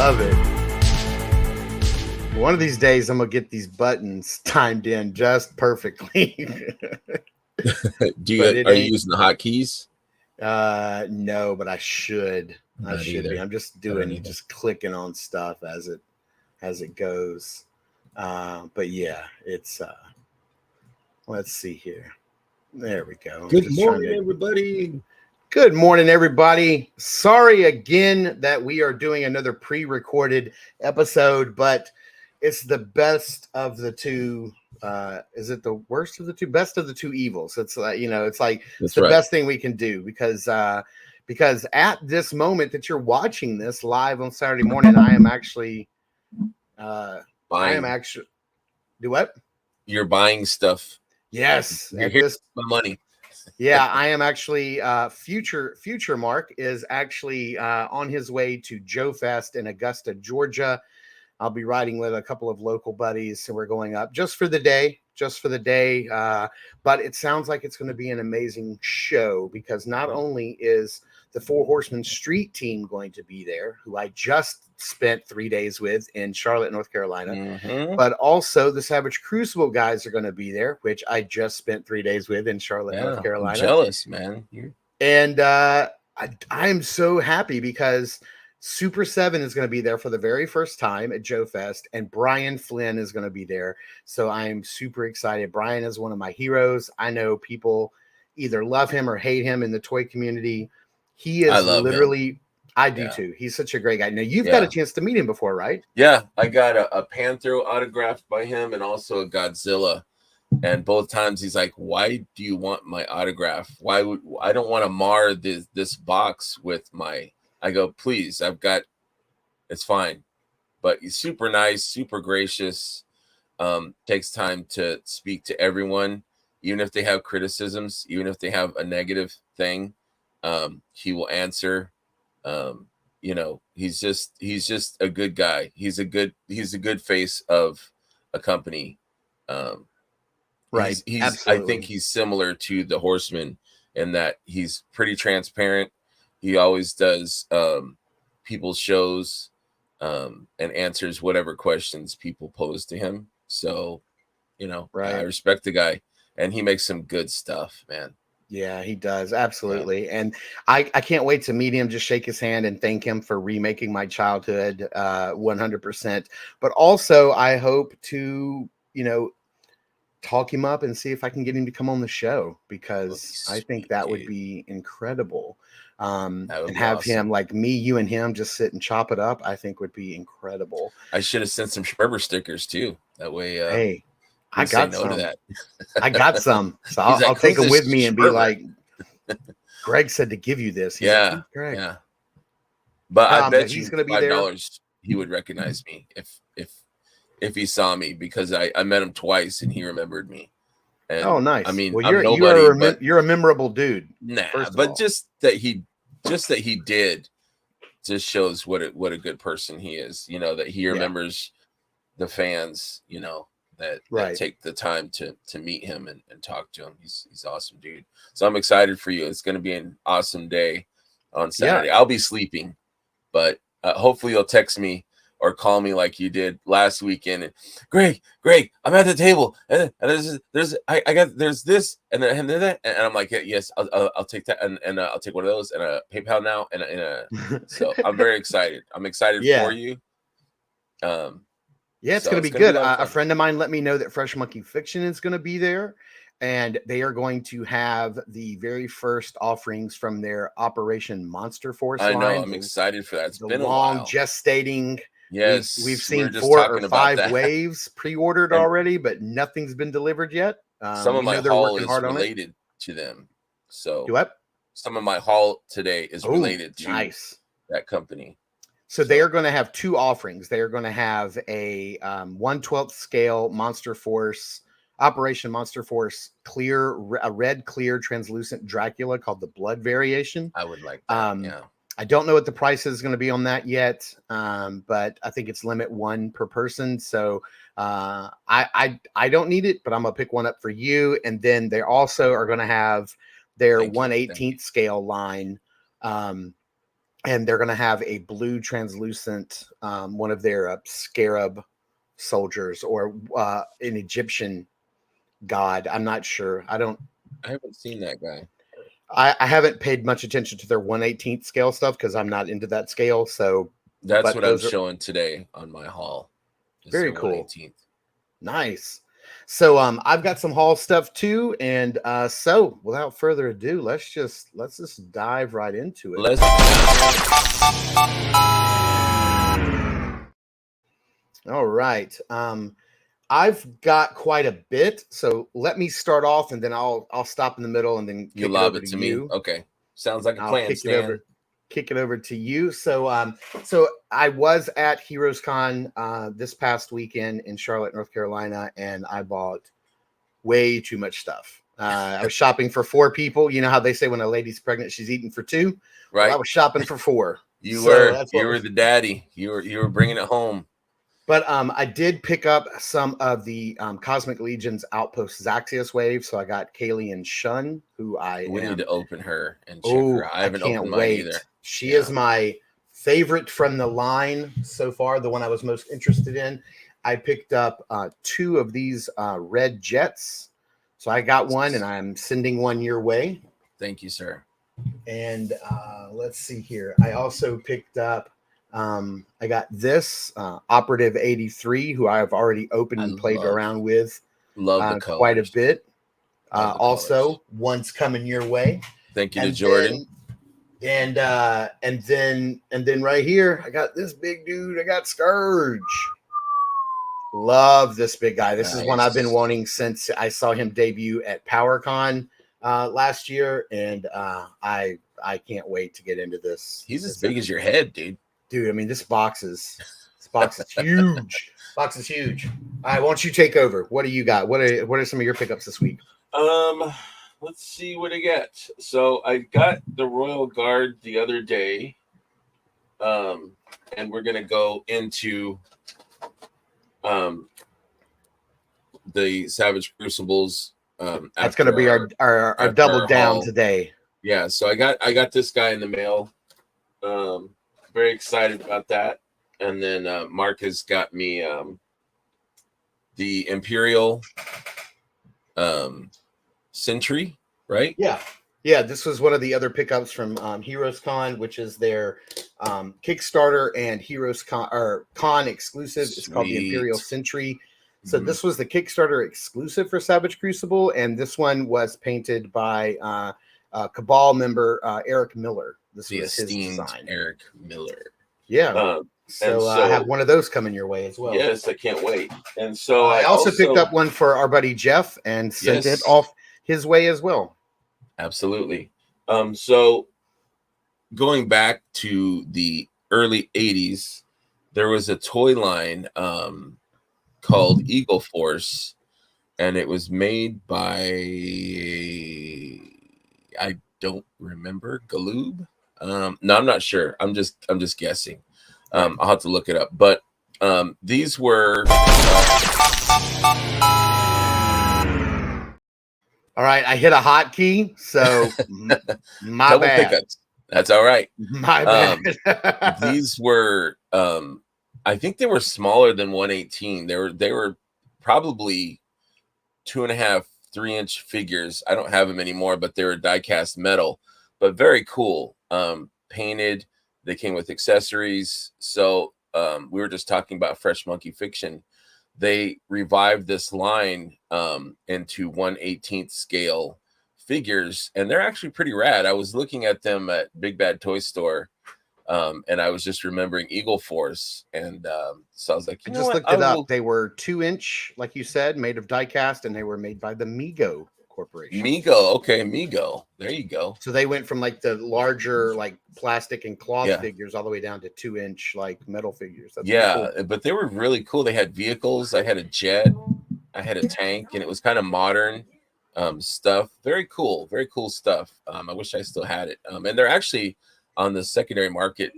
love it. One of these days, I'm gonna get these buttons timed in just perfectly. Are you using the hotkeys? No, but I should. I should be. I'm just just clicking on stuff as it goes. But yeah, it's let's see here. There we go. Good morning, everybody. Good morning, everybody. Sorry again that we are doing another pre-recorded episode, but it's the best of the two. Is it the worst of the two? Best of the two evils. It's like, it's the best thing we can do because at this moment that you're watching this live on Saturday morning, I am actually do what? You're buying stuff. Yes, you're here for money. Yeah, I am actually future Mark is actually on his way to Joe Fest in Augusta, Georgia. I'll be riding with a couple of local buddies, so we're going up just for the day. But it sounds like it's going to be an amazing show because not only is the Four Horsemen Street team going to be there, who I just spent 3 days with in Charlotte, North Carolina, but also the Savage Crucible guys are going to be there, which I just spent 3 days with in Charlotte, North Carolina. I'm jealous, man. And I am so happy because Super 7 is going to be there for the very first time at Joe Fest, and Brian Flynn is going to be there. So I'm super excited. Brian is one of my heroes. I know people either love him or hate him in the toy community. He is literally, I do too. He's such a great guy. Now, you've got a chance to meet him before, right? Yeah, I got a Panther autographed by him and also a Godzilla. And both times he's like, "Why do you want my autograph? I don't want to mar this box with my." I go, "Please, it's fine." But he's super nice, super gracious. Takes time to speak to everyone, even if they have criticisms, even if they have a negative thing. He will answer. He's just a good guy. He's a good face of a company. Right. I think he's similar to the Horseman in that he's pretty transparent. He always does people's shows and answers whatever questions people pose to him. So, I respect the guy, and he makes some good stuff, man. Yeah, he does. Absolutely. Yeah. And I can't wait to meet him, just shake his hand and thank him for remaking my childhood 100%. But also I hope to, talk him up and see if I can get him to come on the show because I think that would be incredible. And have him like me, you and him just sit and chop it up, I think would be incredible. I should have sent some Schreber stickers too. That way, hey, I got some. To that. I got some. So I'll take them with me and be like, Greg said to give you this. He's like, Greg. Yeah. But I bet he's going to be $5 he would recognize me if he saw me because I met him twice and he remembered me. And, oh, nice. I mean, well, you're a memorable dude. Nah, but just that he did just shows what a good person he is. That he remembers the fans. That take the time to meet him and talk to him. He's awesome, dude. So I'm excited for you. It's going to be an awesome day on Saturday. I'll be sleeping, but hopefully you'll text me or call me like you did last weekend. And, Greg, I'm at the table, and there's this, and that, and I'm like, yes, I'll take that, and I'll take one of those, and a PayPal now, and so I'm very excited. I'm excited for you. Yeah, it's going to be good. A friend of mine let me know that Fresh Monkey Fiction is going to be there, and they are going to have the very first offerings from their Operation Monster Force line. I know. I'm excited for that. It's been a long while. Gestating. Yes, we've seen 4 or 5 waves pre-ordered already, but nothing's been delivered yet. Some of my haul is related to them. So what? Some of my haul today is related to that company. So they are going to have 2 offerings. They are going to have a 1/12 scale Monster Force, Operation Monster Force a red clear translucent Dracula called the Blood Variation. I would like that. I don't know what the price is going to be on that yet, but I think it's limit 1 per person. So I don't need it, but I'm going to pick one up for you. And then they also are going to have their 1/18 scale line and they're going to have a blue translucent one of their scarab soldiers or an Egyptian god. I'm not sure. I haven't seen that guy. I haven't paid much attention to their 1/18th scale stuff because I'm not into that scale. So that's what I'm showing today on my haul. Very cool. Nice. So I've got some haul stuff too, and so without further ado, let's just dive right into it. All right. I've got quite a bit, so let me start off, and then I'll stop in the middle, and then you lob it to me. Okay, sounds like a plan. Kick it over to you. So so I was at HeroesCon this past weekend in Charlotte, North Carolina, and I bought way too much stuff. I was shopping for 4 people. You know how they say when a lady's pregnant, she's eating for 2. Right. Well, I was shopping for 4. You were the daddy. You were bringing it home. But I did pick up some of the Cosmic Legion's Outpost Zaxios wave. So I got Kaylee and Shun, who we need to open her and check her. I haven't opened mine either. She is my favorite from the line so far, the one I was most interested in. I picked up 2 of these red jets. So I got one, and I'm sending one your way. Thank you, sir. And let's see here. I also picked up I got this Operative 83, who I have already opened and played around with. Love the colors. Quite a bit. Also, one's coming your way. Thank you to Jordan. And then right here, I got this big dude. I got Scourge. Love this big guy. This is one I've been wanting since I saw him debut at PowerCon last year, and I can't wait to get into this. He's as big as your head, dude. Dude, I mean, this box is huge. Box is huge. All right, why don't you take over? What do you got? What are some of your pickups this week? Let's see what I get. So I got the Royal Guard the other day. And we're gonna go into the Savage Crucibles. That's gonna be our double down today. Yeah, so I got this guy in the mail. Very excited about that. And then Mark has got me the Imperial Sentry, right? Yeah, this was one of the other pickups from HeroesCon, which is their Kickstarter and HeroesCon or Con exclusive. It's called the Imperial Sentry. So this was the Kickstarter exclusive for Savage Crucible, and this one was painted by Cabal member Eric Miller. This was his design. Eric Miller. Yeah. So I have one of those coming your way as well. Yes, I can't wait. And so I also picked up one for our buddy Jeff and sent it off his way as well. Absolutely. So going back to the early 80s, there was a toy line called Eagle Force, and it was made by I don't remember, Galoob. No, I'm not sure. I'm just guessing. I'll have to look it up. But these were all right. I hit a hotkey, so my bad. Pickups. That's all right. My bad. These were I think they were smaller than 118. They were probably 2.5, 3-inch figures. I don't have them anymore, but they were die-cast metal, but very cool. Painted. They came with accessories. So we were just talking about Fresh Monkey Fiction. They revived this line into 1/18th scale figures, and they're actually pretty rad. I was looking at them at Big Bad Toy Store, and I was just remembering Eagle Force, and so I was like, I just looked it up. They were 2-inch, like you said, made of die-cast, and they were made by the Mego Corporation. Mego, okay, Mego. There you go. So they went from like the larger, like plastic and cloth figures, all the way down to 2-inch, like metal figures. That's cool. But they were really cool. They had vehicles. I had a jet. I had a tank, and it was kind of modern stuff. Very cool stuff. I wish I still had it. And they're actually on the secondary market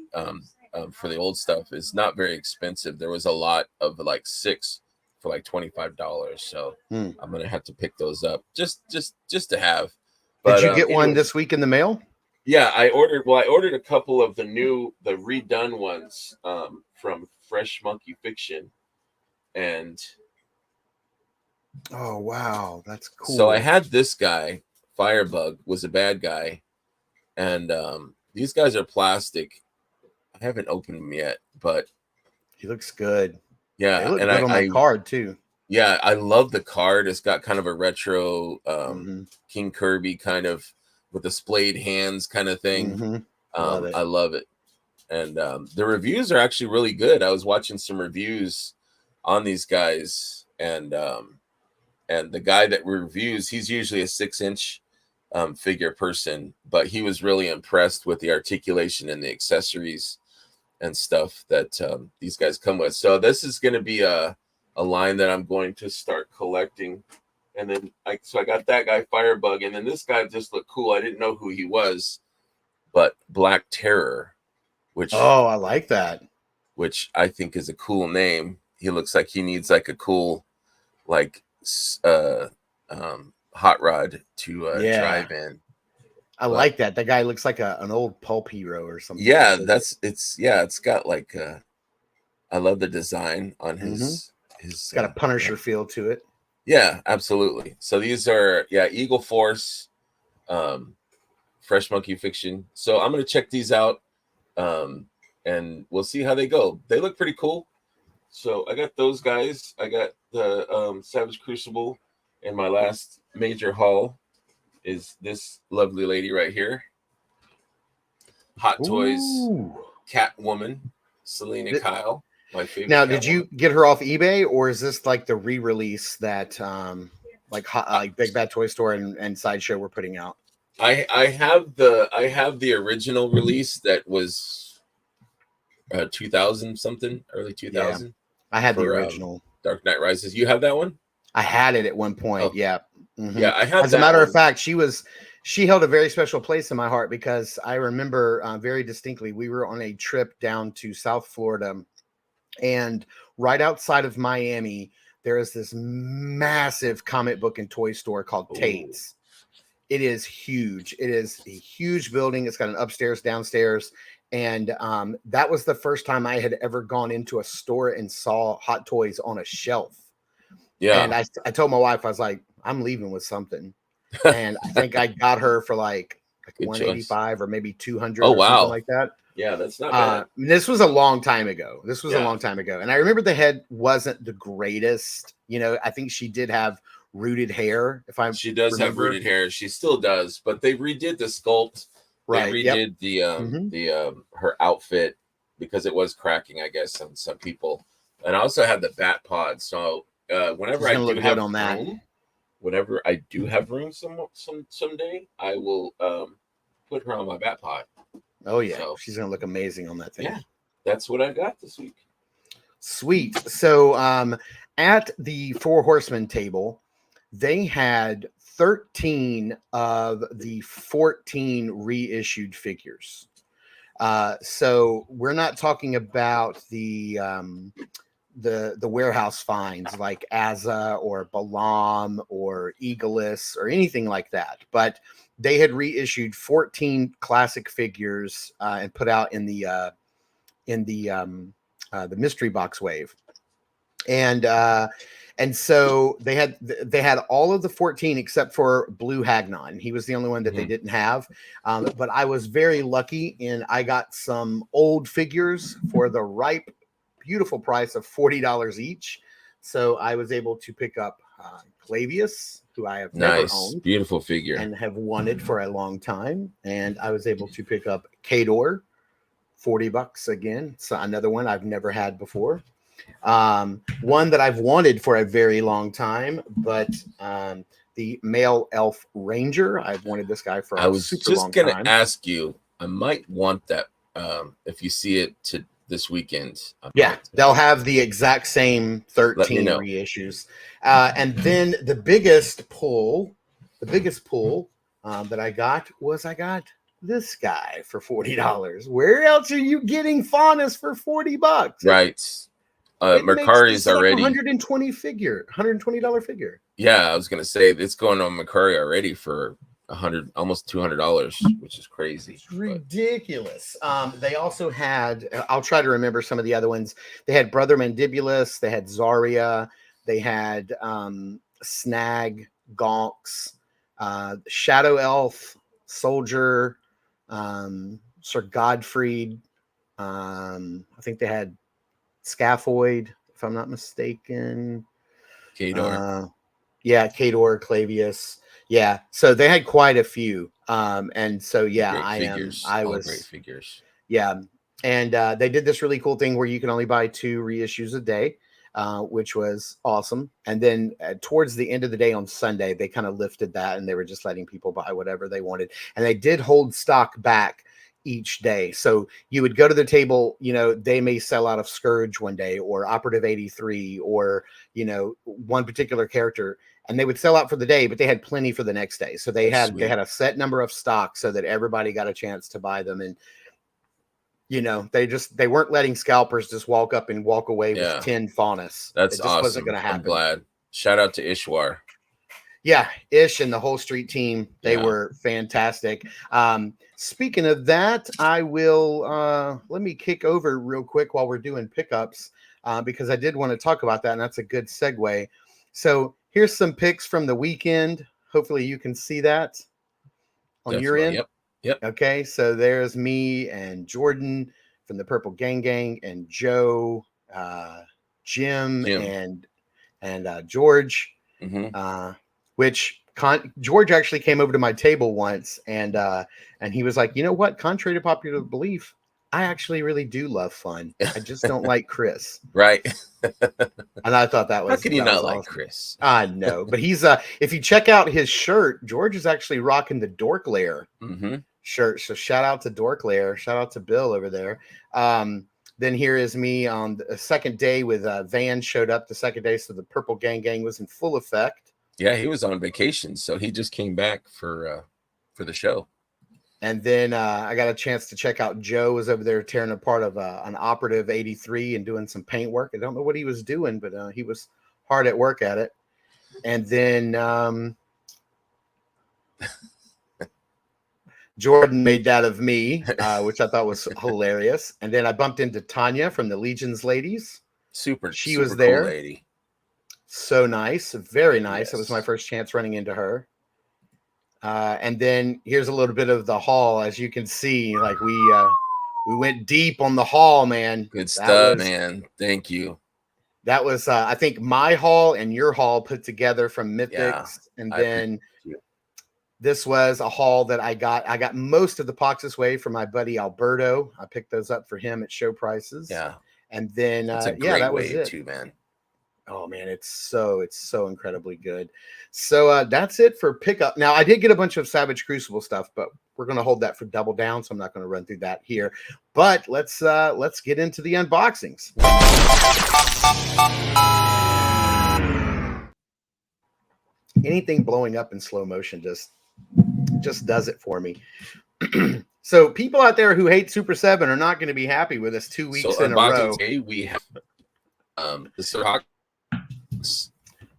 for the old stuff is not very expensive. There was a lot of like 6 for like $25. So I'm gonna have to pick those up just to have. But, did you get one this week in the mail? Yeah, I ordered a couple of the redone ones from Fresh Monkey Fiction. And oh wow, that's cool. So I had this guy, Firebug, was a bad guy. And these guys are plastic. I haven't opened them yet, but he looks good. Yeah, they look and good on that card too. Yeah, I love the card. It's got kind of a retro King Kirby kind of with the splayed hands kind of thing. Love it. I love it. And the reviews are actually really good. I was watching some reviews on these guys, and the guy that reviews, he's usually a 6-inch figure person, but he was really impressed with the articulation and the accessories and stuff that these guys come with. So this is going to be a line that I'm going to start collecting. And then I got that guy Firebug, and then this guy just looked cool. I didn't know who he was, but Black Terror, which I like that. Which I think is a cool name. He looks like he needs like a cool hot rod to drive in. I like that. That guy looks like an old pulp hero or something. Yeah, it's got like I love the design on his it's got a Punisher feel to it. Yeah, absolutely. So these are Eagle Force, Fresh Monkey Fiction. So I'm gonna check these out, and we'll see how they go. They look pretty cool. So I got those guys. I got the Savage Crucible, and my last major haul is this lovely lady right here. Hot Toys Catwoman, Selena Kyle, my favorite. Now, did you get her off eBay, or is this like the re-release that like Big Bad Toy Store and Sideshow were putting out? I have the original release that was 2000 something, early 2000. Yeah, I had the original Dark Knight Rises. You have that one? I had it at one point. Oh. Yeah. Yeah, I have. As a matter of fact, she held a very special place in my heart, because I remember very distinctly, we were on a trip down to South Florida, and right outside of Miami, there is this massive comic book and toy store called Tate's. It is huge. It is a huge building. It's got an upstairs, downstairs. And that was the first time I had ever gone into a store and saw Hot Toys on a shelf. Yeah. And I told my wife, I was like, I'm leaving with something. And I think I got her for like 185 or maybe 200 or something like that. Yeah, that's not bad. This was a long time ago. A long time ago. And I remember the head wasn't the greatest. You know, I think she did have rooted hair. She does have rooted hair. She still does, but they redid the sculpt. Right. They redid the her outfit because it was cracking, I guess, on some people. And I also had the bat pod. So whenever I do have room, whenever I do have room someday, I will put her on my bat pod. Oh yeah, so she's gonna look amazing on that thing. Yeah, that's what I got this week. Sweet. So at the Four Horsemen table, they had 13 of the 14 reissued figures. So we're not talking about the warehouse finds like Azza or Balam or Eagleus or anything like that, but they had reissued 14 classic figures and put out in the mystery box wave, and so they had all of the 14 except for Blue Hagnon. He was the only one that they didn't have, but I was very lucky, and I got some old figures for the ripe, beautiful price of $40 each. So I was able to pick up Clavius, who I have never owned, beautiful figure, and have wanted for a long time. And I was able to pick up Kador, $40 again. So another one I've never had before. One that I've wanted for a very long time, but the male elf ranger. I've wanted this guy for a super long time. I was just going to ask you, I might want that if you see it this weekend. Yeah, they'll have the exact same 13 reissues. And then the biggest pull that I got this guy for $40. Where else are you getting Faunus for $40? Right. Mercari's already $120 figure. Yeah, I was gonna say it's going on Mercari already for almost $200, which is crazy. It's ridiculous. They also had, I'll try to remember some of the other ones. They had Brother Mandibulus, they had Zarya, they had Snag, Gonks, Shadow Elf, Soldier, Sir Godfried. I think they had Scaphoid, if I'm not mistaken. Kador. Yeah, Kador, Clavius. Yeah, so they had quite a few. And so yeah, I was great figures. Yeah. And they did this really cool thing where you can only buy 2 reissues a day, which was awesome. And then towards the end of the day on Sunday, they kind of lifted that and they were just letting people buy whatever they wanted. And they did hold stock back each day. So you would go to the table, you know, they may sell out of Scourge one day or Operative 83 or, you know, one particular character, and they would sell out for the day, but they had plenty for the next day. So they had a set number of stock so that everybody got a chance to buy them. And you know, they weren't letting scalpers just walk up and walk away with 10 Faunus. That's it just awesome. Wasn't going to happen. I'm glad. Shout out to Ishwar. Yeah, Ish and the whole street team, they were fantastic. Speaking of that, I will let me kick over real quick while we're doing pickups because I did want to talk about that, and that's a good segue. So here's some picks from the weekend. Hopefully you can see that on your end. Yep. Okay, so there's me and Jordan from the Purple Gang and Joe, Jim. and George. Mm-hmm. Which George actually came over to my table once and he was like, you know what? Contrary to popular belief, I actually really do love fun. I just don't like Chris. Right. And I thought that was. How can you not awesome. like Chris? I know, but he's if you check out his shirt, George is actually rocking the Dork Lair shirt. So shout out to Dork Lair. Shout out to Bill over there. Then here is me on the second day with Van showed up the second day, so the Purple Gang was in full effect. Yeah, he was on vacation, so he just came back for the show. And then I got a chance to check out Joe was over there tearing apart of an Operative 83 and doing some paint work. I don't know what he was doing, but he was hard at work at it. And then Jordan made that of me, which I thought was hilarious. And then I bumped into Tanya from the Legion's Ladies. She was there. Cool lady. So nice, very nice. Yes. It was my first chance running into her. And then here's a little bit of the haul. As you can see, like we went deep on the haul, man. Good stuff, man. Thank you. That was, I think, my haul and your haul put together from Mythics. Yeah, and then this was a haul that I got. I got most of the Pox this way from my buddy Alberto. I picked those up for him at show prices. Yeah. And then, that's a great that was it too, man. Oh man, it's so incredibly good. So that's it for pickup. Now I did get a bunch of Savage Crucible stuff, but we're going to hold that for Double Down, so I'm not going to run through that here. But let's get into the unboxings. Anything blowing up in slow motion just does it for me. So people out there who hate Super 7 are not going to be happy with us 2 weeks in a row. Today we have the Silverhawks.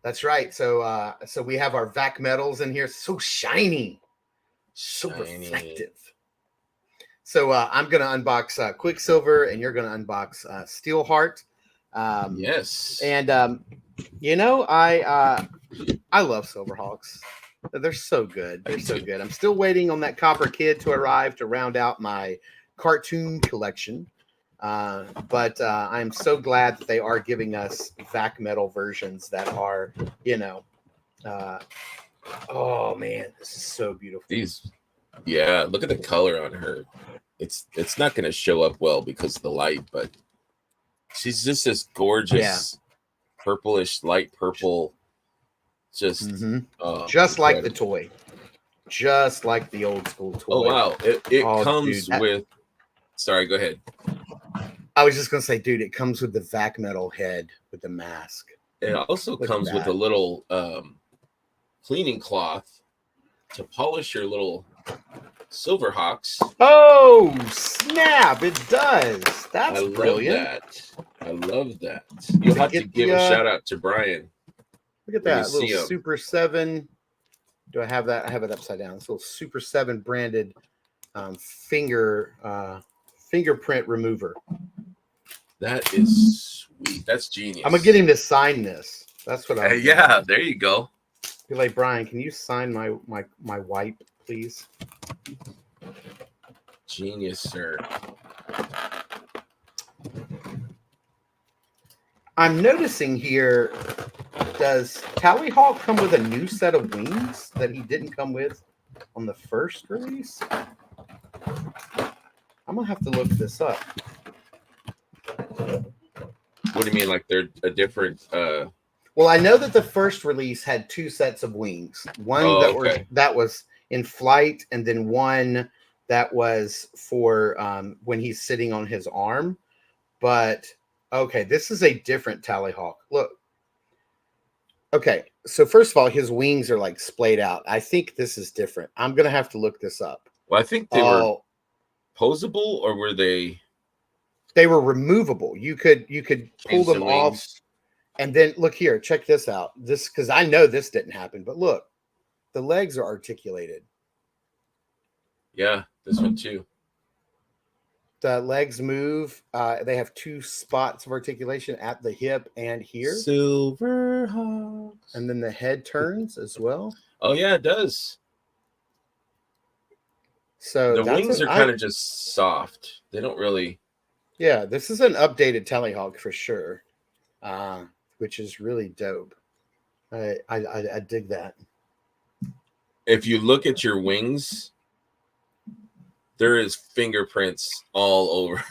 That's right. So so we have our Vac-Metals in here. So shiny. So reflective. So I'm going to unbox Quicksilver, and you're going to unbox Steelheart. Yes. And you know, I love Silverhawks. They're so good. They're so good. I'm still waiting on that Copper Kid to arrive to round out my cartoon collection. But I'm so glad that they are giving us Vac-Metal versions that are, you know, oh man, this is so beautiful. Look at the color on her. It's not going to show up well because of the light, but she's just this gorgeous purplish, light purple. Just like the toy, just like the old school toy. Oh wow! It comes with. Sorry, go ahead. I was just gonna say, dude, it comes with the Vac-Metal head with the mask. It also comes with a little cleaning cloth to polish your little Silverhawks. Oh snap! It does. That's brilliant. I love that. You'll have to give a shout out to Brian. Look at that little Super 7 Do I have that? I have it upside down. This little Super 7 branded fingerprint remover. That is sweet. That's genius. I'm gonna get him to sign this. That's what I'm. Yeah, there you go. Be like, Brian, can you sign my wipe, please? Genius, sir. I'm noticing here, does Tallyhawk come with a new set of wings that he didn't come with on the first release? I'm gonna have to look this up. What do you mean? Like they're a different Well, I know that the first release had 2 sets of wings. One that was in flight, and then one that was for when he's sitting on his arm. But okay, this is a different Tallyhawk. Look. Okay, so first of all, his wings are like splayed out. I think this is different. I'm gonna have to look this up. Well, I think they were posable, or were they? They were removable. You could pull them off. And then look here, check this out. This, because I know this didn't happen, but look, the legs are articulated. Yeah, this one too. The legs move. They have 2 spots of articulation at the hip and here. Silverhawks. And then the head turns as well. Oh yeah, it does. So the wings are kind of just soft. They don't really. Yeah, this is an updated Tallyhawk for sure. Which is really dope. I dig that. If you look at your wings, there is fingerprints all over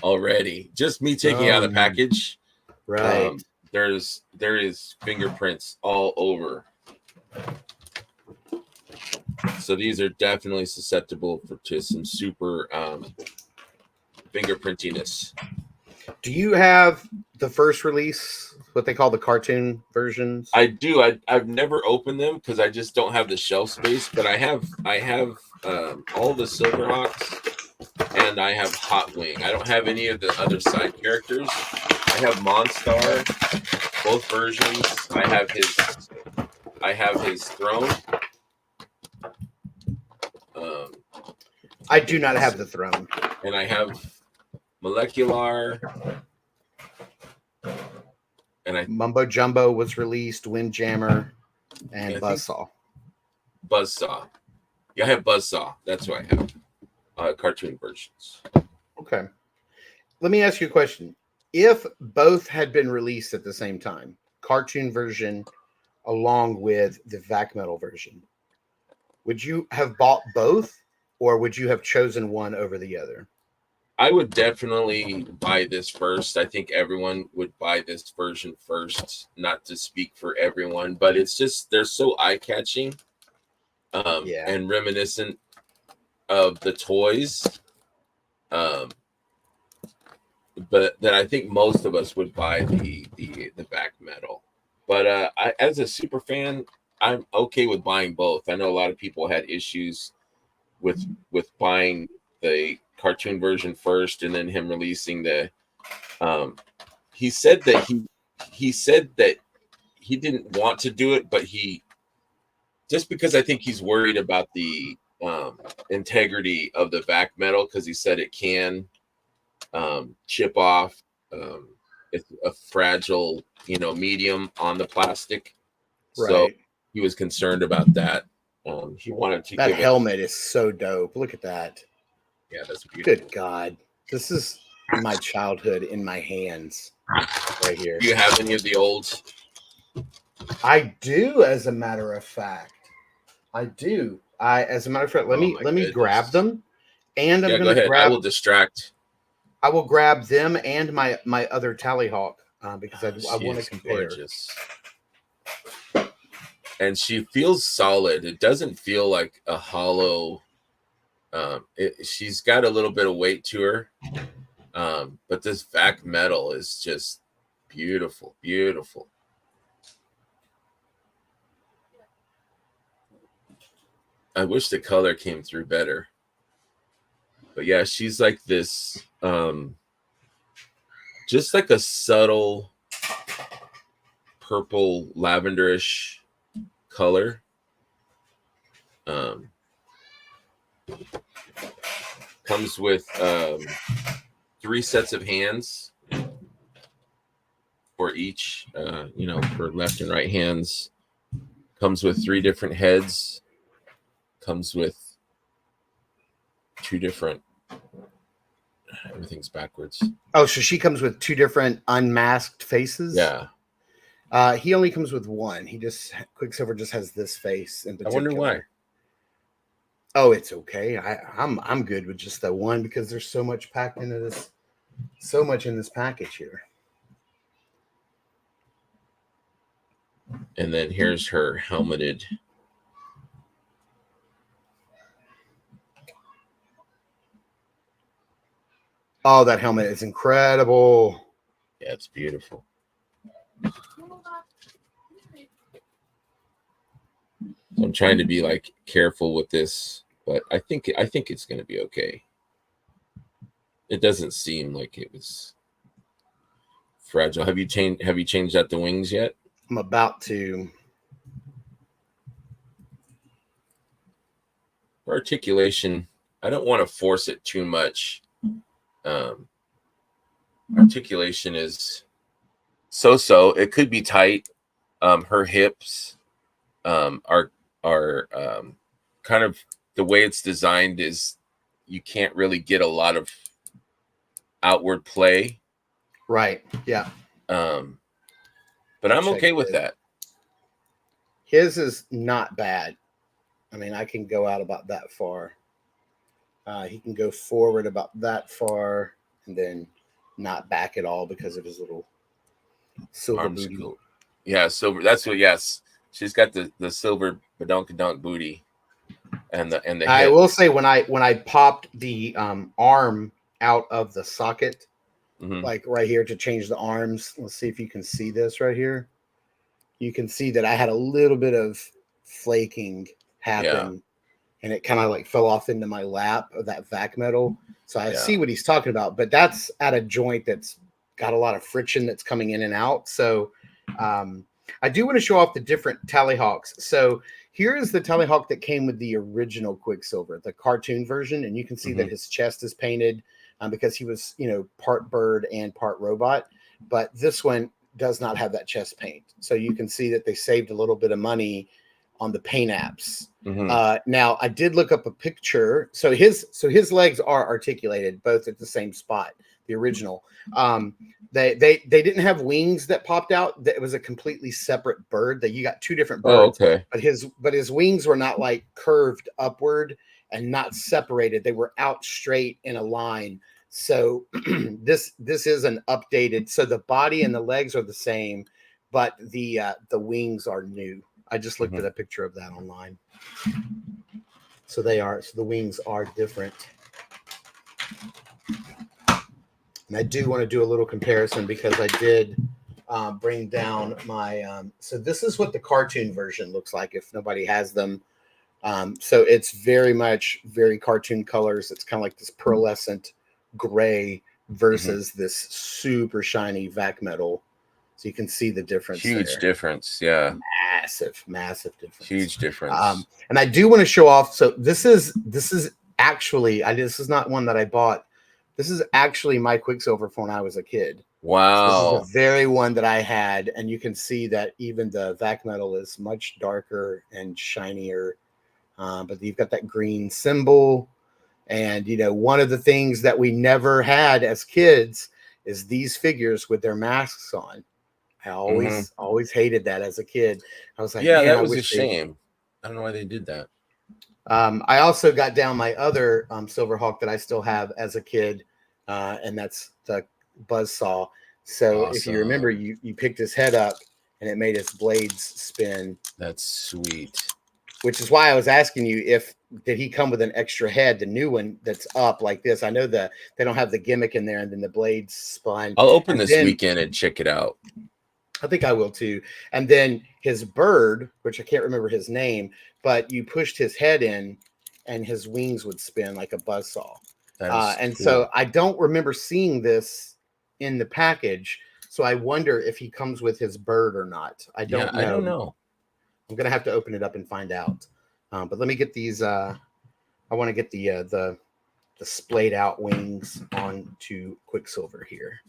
already. Just me taking out the package, right? There is fingerprints all over. So these are definitely susceptible to some super fingerprintiness. Do you have the first release, what they call the cartoon versions? I do. I've never opened them because I just don't have the shelf space. But I have all the Silverhawks, and I have Hot Wing. I don't have any of the other side characters. I have Monstar, both versions. I have his throne. I do not have the throne, and I have Molecular, and Mumbo Jumbo was released, Windjammer, and Buzzsaw. Buzzsaw. Yeah, I have Buzzsaw. That's what I have. Cartoon versions. Okay. Let me ask you a question. If both had been released at the same time, cartoon version along with the Vac-Metal version, would you have bought both, or would you have chosen one over the other? I would definitely buy this first. I think everyone would buy this version first, not to speak for everyone, but it's just, they're so eye-catching and reminiscent of the toys. But that I think most of us would buy the Vac-Metal. But as a super fan, I'm okay with buying both. I know a lot of people had issues with buying the cartoon version first and then him releasing the he said that he didn't want to do it, but he, just because I think he's worried about the integrity of the Vac-Metal, because he said it can chip off. It's a fragile, medium on the plastic. Right. So he was concerned about that. He wanted to. That helmet is so dope. Look at that. Yeah, that's beautiful. Good God. This is my childhood in my hands right here. Do you have any of the olds? I do, as a matter of fact. I do. As a matter of fact, let me grab them. And I'm going to grab. I will distract. I will grab them and my other Tallyhawk because I want to compare. Gorgeous. And she feels solid. It doesn't feel like a hollow. She's got a little bit of weight to her. But this Vac-Metal is just beautiful, beautiful. I wish the color came through better. But yeah, she's like this, just like a subtle purple lavenderish color. Comes with 3 sets of hands for each, for left and right hands. Comes with 3 different heads. Comes with 2 different. Everything's backwards. Oh, so she comes with 2 different unmasked faces? Yeah. He only comes with 1. Quicksilver just has this face in particular. I wonder why. Oh, it's okay. I'm good with just the 1 because there's so much packed into this, so much in this package here. And then here's her helmeted. Oh, that helmet is incredible. Yeah, it's beautiful. So I'm trying to be like careful with this, but I think it's going to be okay. It doesn't seem like it was fragile. Have you changed out the wings yet? I'm about to. Articulation, I don't want to force it too much. Articulation is so. It could be tight. Her hips are kind of the way it's designed is you can't really get a lot of outward play. Right. Yeah. But I'm okay with that. His is not bad. I mean, I can go out about that far. He can go forward about that far and then not back at all because of his little silver booty. Yeah, silver. That's what. Yes, she's got the silver badonkadonk booty, and the. I will say when I popped the arm out of the socket, like right here to change the arms. Let's see if you can see this right here. You can see that I had a little bit of flaking happen, and it kind of like fell off into my lap of that Vac-Metal. So I see what he's talking about, but that's at a joint that's got a lot of friction that's coming in and out. So I do want to show off the different Tallyhawks. So here is the Tallyhawk that came with the original Quicksilver, the cartoon version, and you can see that his chest is painted because he was, part bird and part robot. But this one does not have that chest paint. So you can see that they saved a little bit of money on the paint apps. Now I did look up a picture. So his legs are articulated both at the same spot, the original. They didn't have wings that popped out. That was a completely separate bird. That you got 2 different birds. Oh, okay. But his wings were not like curved upward and not separated. They were out straight in a line. So this is an updated. So the body and the legs are the same, but the wings are new. I just looked at a picture of that online. So they are. So the wings are different. And I do want to do a little comparison because I did bring down my. So this is what the cartoon version looks like if nobody has them. So it's very cartoon colors. It's kind of like this pearlescent gray versus this super shiny Vac-Metal. So you can see the difference. Huge difference. Yeah. Massive difference. Huge difference. And I do want to show off. So this is actually, this is not one that I bought. This is actually my Quicksilver from when I was a kid. Wow. So this is the very one that I had. And you can see that even the Vac-Metal is much darker and shinier. But you've got that green symbol. And, one of the things that we never had as kids is these figures with their masks on. I always hated that as a kid. I was like, that was a shame. I don't know why they did that. I also got down my other Silverhawk that I still have as a kid, and that's the Buzzsaw. So if you remember, you picked his head up and it made his blades spin. That's sweet. Which is why I was asking you did he come with an extra head, the new one that's up like this? I know that they don't have the gimmick in there, and then the blades spun. I'll open this weekend and check it out. I think I will too. And then his bird, which I can't remember his name, but you pushed his head in and his wings would spin like a buzzsaw. And cool. So I don't remember seeing this in the package. So I wonder if he comes with his bird or not. I don't know. I'm gonna have to open it up and find out. But let me get these. I want to get the splayed out wings onto Quicksilver here.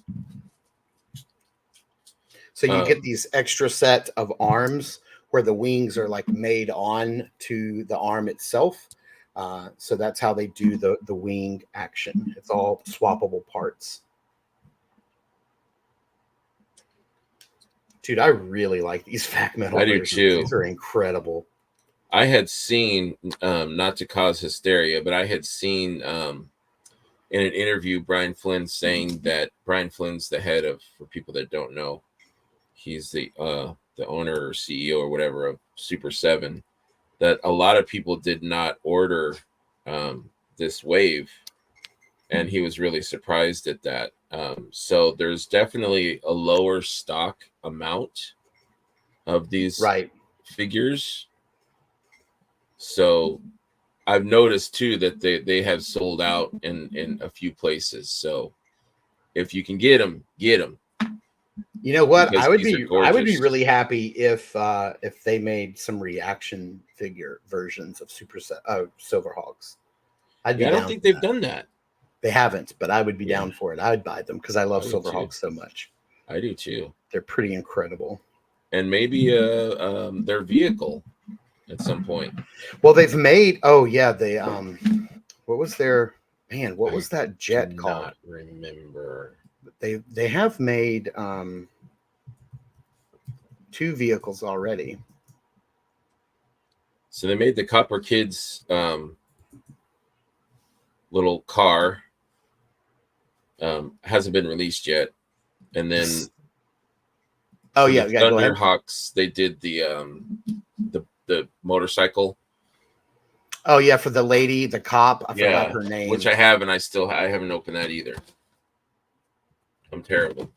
So you get these extra set of arms where the wings are like made on to the arm itself. So that's how they do the wing action. It's all swappable parts. Dude, I really like these Vac-Metal versions. I do too. These are incredible. I had seen, not to cause hysteria, but I had seen in an interview Brian Flynn saying that Brian Flynn's the head of, for people that don't know, he's the owner or CEO or whatever of Super 7, that a lot of people did not order this wave, and he was really surprised at that. So there's definitely a lower stock amount of these figures. So I've noticed too that they have sold out in a few places. So if you can get them, get them. You know what? I would be really happy if they made some reaction figure versions of Silverhawks. I don't think they've done that. They haven't, but I would be down for it. I would buy them because I love Silverhawks so much. I do too. They're pretty incredible. And maybe their vehicle at some point. Well, they've made they what was their what was that jet called? Not remember. They have made 2 vehicles already. So they made the Copper Kids little car. Hasn't been released yet. And then Silverhawks, they did the motorcycle. Oh yeah, for the lady, the cop. I forgot her name. Which I have, and I haven't opened that either. I'm terrible.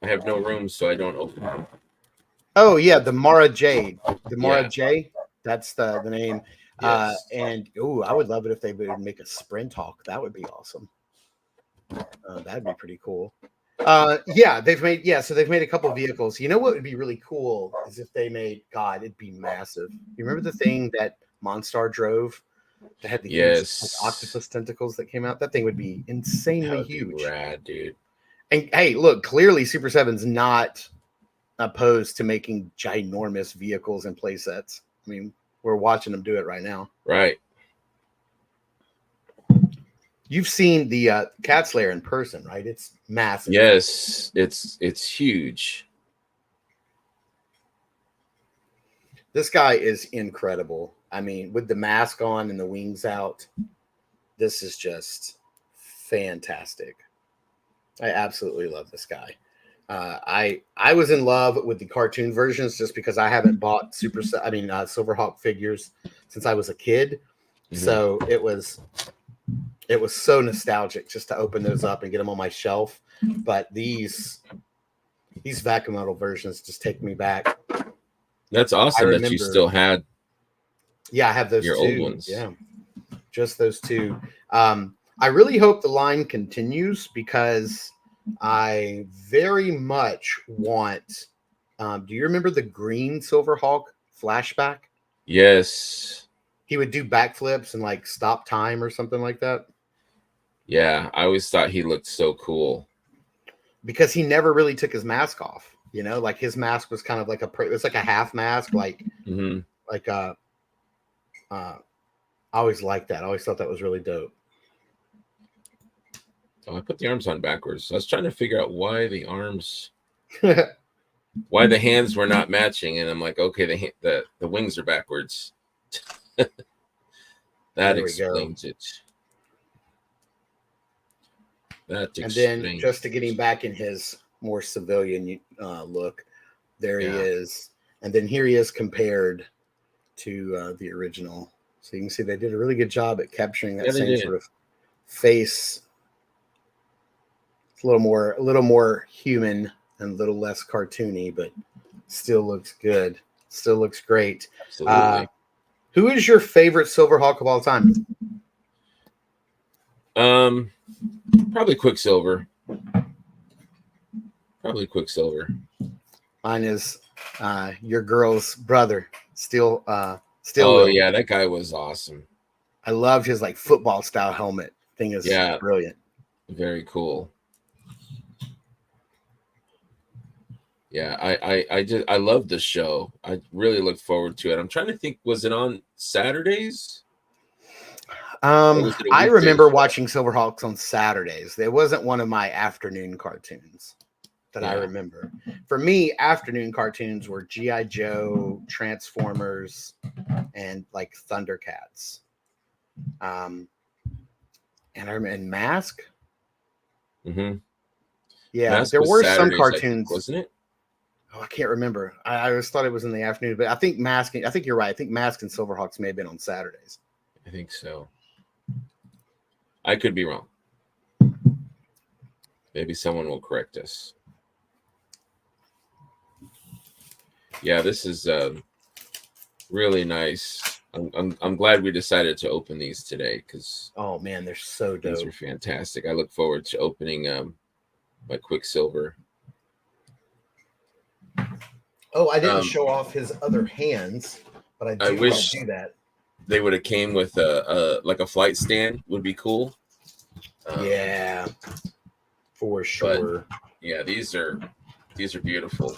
I have no room, so I don't open them. Oh yeah, the Mara Jade. The Mara J. That's the name. Yes. And I would love it if they would make a Sprint Hawk. That would be awesome. That'd be pretty cool. They've made a couple vehicles. You know what would be really cool is if they made it'd be massive. You remember the thing that Monstar drove that had the huge octopus tentacles that came out? That thing would be insanely huge. Rad, dude. And hey, look, clearly Super 7's not opposed to making ginormous vehicles and play sets. I mean, we're watching them do it right now. Right. You've seen the Cat Slayer in person, right? It's massive. Yes, it's huge. This guy is incredible. I mean, with the mask on and the wings out, this is just fantastic. I absolutely love this guy. I was in love with the cartoon versions just because I haven't bought Silverhawk figures since I was a kid. Mm-hmm. So it was so nostalgic just to open those up and get them on my shelf. But these Vac-Metal versions just take me back. That's awesome that you still had. Yeah, I have those your old ones. Yeah, just those 2. I really hope the line continues because I very much want. Do you remember the green Silverhawk flashback? Yes. He would do backflips and like stop time or something like that. Yeah, I always thought he looked so cool because he never really took his mask off. You know, like his mask was kind of like it's like a half mask, like I always liked that. I always thought that was really dope. Oh, I put the arms on backwards. I was trying to figure out why the arms, why the hands were not matching, and I'm like, okay, the wings are backwards. That explains it. And then just to get him back in his more civilian look, there he is. And then here he is compared to the original. So you can see they did a really good job at capturing that same sort of face. It's a little more human and a little less cartoony, but still looks good. Still looks great. Absolutely. Who is your favorite Silverhawk of all time? Probably Quicksilver. Mine is your girl's brother, Steel. Oh yeah, that guy was awesome. I loved his like football style helmet. Thing is brilliant. Very cool. Yeah, I love the show. I really look forward to it. I'm trying to think, was it on Saturdays? I remember watching Silverhawks on Saturdays. It wasn't one of my afternoon cartoons that I remember. For me, afternoon cartoons were G.I. Joe, Transformers, and like Thundercats. And I remember Mask. Mm-hmm. Yeah, Mask there were Saturdays, some cartoons, I think, wasn't it? Oh, I can't remember. I always thought it was in the afternoon, but I think Mask. I think you're right. I think Mask and Silverhawks may have been on Saturdays. I think so. I could be wrong. Maybe someone will correct us. Yeah, this is really nice. I'm glad we decided to open these today because oh man, they're so dope. These are fantastic. I look forward to opening my Quicksilver. Oh, I didn't show off his other hands, but I wish do that. They would have came with like a flight stand. Would be cool. Yeah, for sure. Yeah, these are beautiful.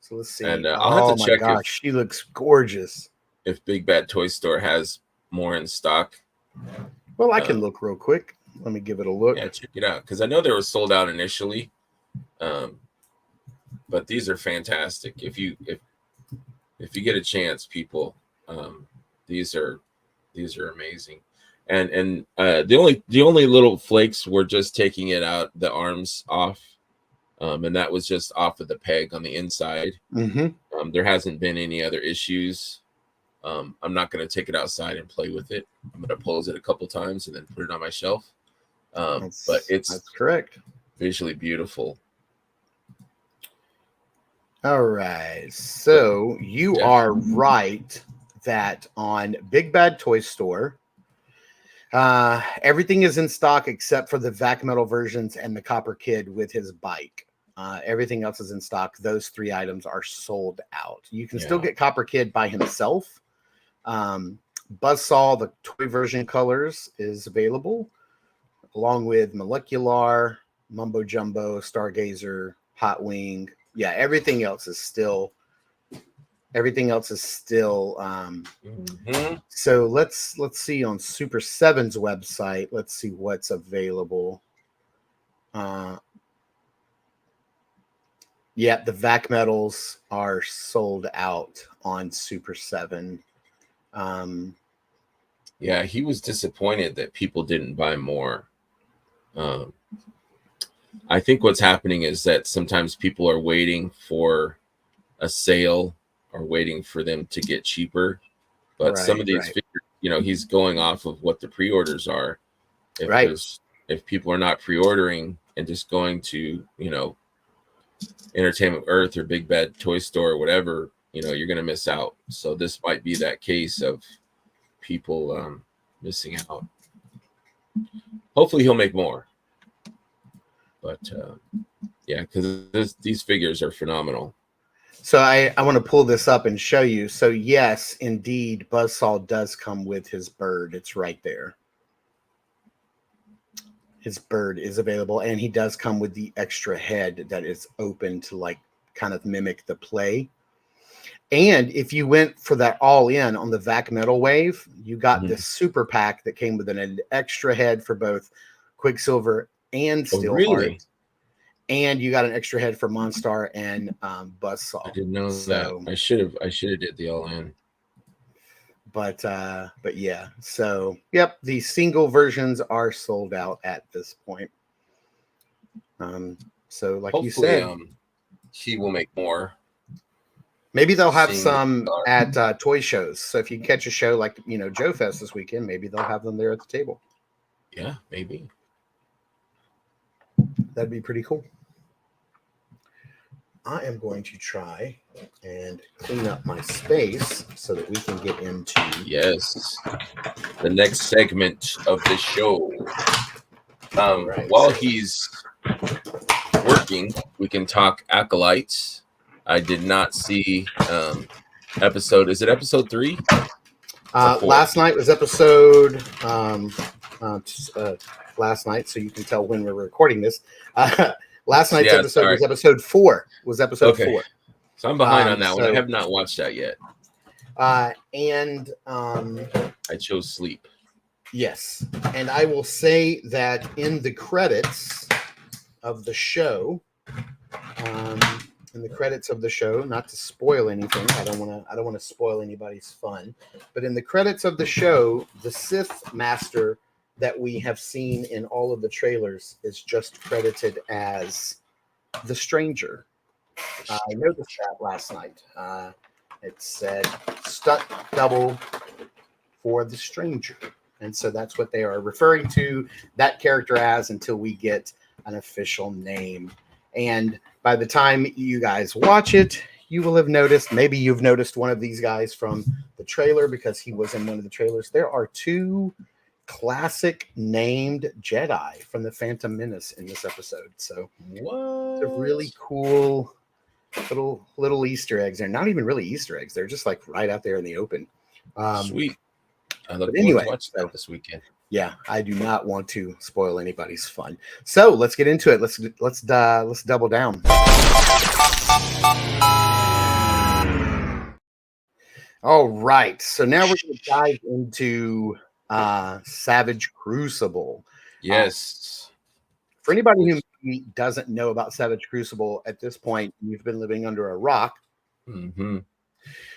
So let's see. And I'll have to check. Gosh, she looks gorgeous. If Big Bad Toy Store has more in stock. Well, I can look real quick. Let me give it a look. Yeah, check it out because I know they were sold out initially. But these are fantastic. If you get a chance, people, these are amazing. And the only little flakes were just taking it out, the arms off, and that was just off of the peg on the inside. Mm-hmm. There hasn't been any other issues. I'm not going to take it outside and play with it. I'm going to pose it a couple times and then put it on my shelf. But that's correct. Visually beautiful. All right. So you are right that on Big Bad Toy Store, everything is in stock except for the Vac-Metal versions and the Copper Kid with his bike. Everything else is in stock. Those 3 items are sold out. You can still get Copper Kid by himself. Buzzsaw, the toy version colors, is available, along with Molecular, Mumbo Jumbo, Stargazer, Hot Wing. Yeah, everything else is still. So let's see on Super 7's website. Let's see what's available. Yeah, the Vac-Metals are sold out on Super 7. Yeah, he was disappointed that people didn't buy more. I think what's happening is that sometimes people are waiting for a sale or waiting for them to get cheaper. But some of these figures, he's going off of what the pre-orders are. If people are not pre-ordering and just going to, Entertainment Earth or Big Bad Toy Store or whatever, you're going to miss out. So this might be that case of people missing out. Hopefully he'll make more. But yeah, because these figures are phenomenal. So I want to pull this up and show you. So yes, indeed, Buzzsaw does come with his bird. It's right there. His bird is available, and he does come with the extra head that is open to like kind of mimic the play. And if you went for that all-in on the Vac-Metal wave, you got this super pack that came with an extra head for both Quicksilver and Steelheart. Really? And you got an extra head for Monstar and Buzzsaw. I didn't know that. I should have did the all-in. But yeah. So yep, the single versions are sold out at this point. So like hopefully, you said, he will make more. Maybe they'll have some at toy shows. So if you catch a show like Joe Fest this weekend, maybe they'll have them there at the table. Yeah, maybe. That'd be pretty cool. I am going to try and clean up my space so that we can get into the next segment of the show. While he's talking, we can talk Acolytes. I did not see episode. Is it episode 3? Last night was episode last night, so you can tell when we're recording this. Last night's episode was episode 4. Was episode 4. So I'm behind on that one. I have not watched that yet. And I chose sleep. Yes, and I will say that in the credits of the show, not to spoil anything, I don't want to spoil anybody's fun, but in the credits of the show, the Sith Master that we have seen in all of the trailers is just credited as the Stranger. I noticed that last night. It said stunt double for the Stranger. And so that's what they are referring to that character as until we get an official name. And by the time you guys watch it, you will have noticed, maybe you've noticed one of these guys from the trailer because he was in one of the trailers. There are 2 classic named Jedi from the Phantom Menace in this episode. So what? They're really cool little Easter eggs. They're not even really Easter eggs. They're just like right out there in the open. Sweet. I look forward to watch that this weekend. Yeah, I do not want to spoil anybody's fun. So let's get into it. Let's double down. All right. So now we're going to dive into Savage Crucible. Yes. For anybody who doesn't know about Savage Crucible at this point, you've been living under a rock. Mm-hmm.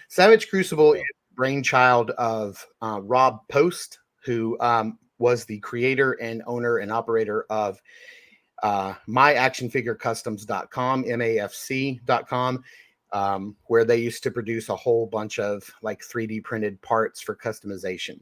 Savage Crucible is the brainchild of Rob Post, who was the creator and owner and operator of myactionfigurecustoms.com, MAFC.com, where they used to produce a whole bunch of like 3D printed parts for customization.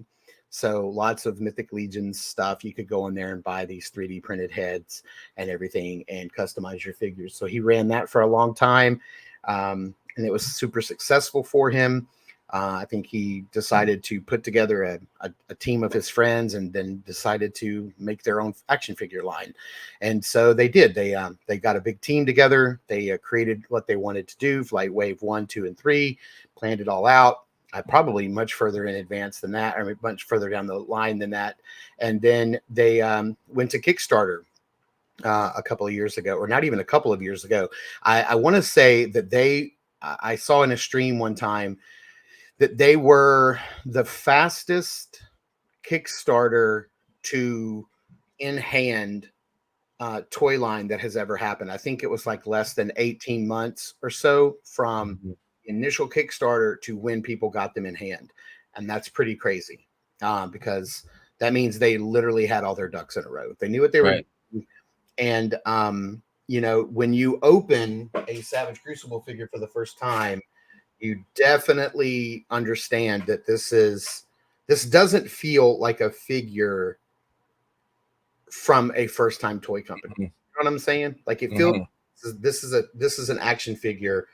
So lots of Mythic Legions stuff. You could go in there and buy these 3D printed heads and everything and customize your figures. So he ran that for a long time, and it was super successful for him. I think he decided to put together a team of his friends and then decided to make their own action figure line. And so they did. They got a big team together. They created what they wanted to do, like Wave 1, 2, and 3, planned it all out. Probably much further in advance than that, or much further down the line than that. And then they went to Kickstarter a couple of years ago, or not even a couple of years ago. I want to say that I saw in a stream one time that they were the fastest Kickstarter to in-hand toy line that has ever happened. I think it was like less than 18 months or so from initial Kickstarter to when people got them in hand. And that's pretty crazy because that means they literally had all their ducks in a row. They knew what they were doing. And, when you open a Savage Crucible figure for the first time, you definitely understand that this doesn't feel like a figure from a first-time toy company. You know what I'm saying? Like it feels this is an action figure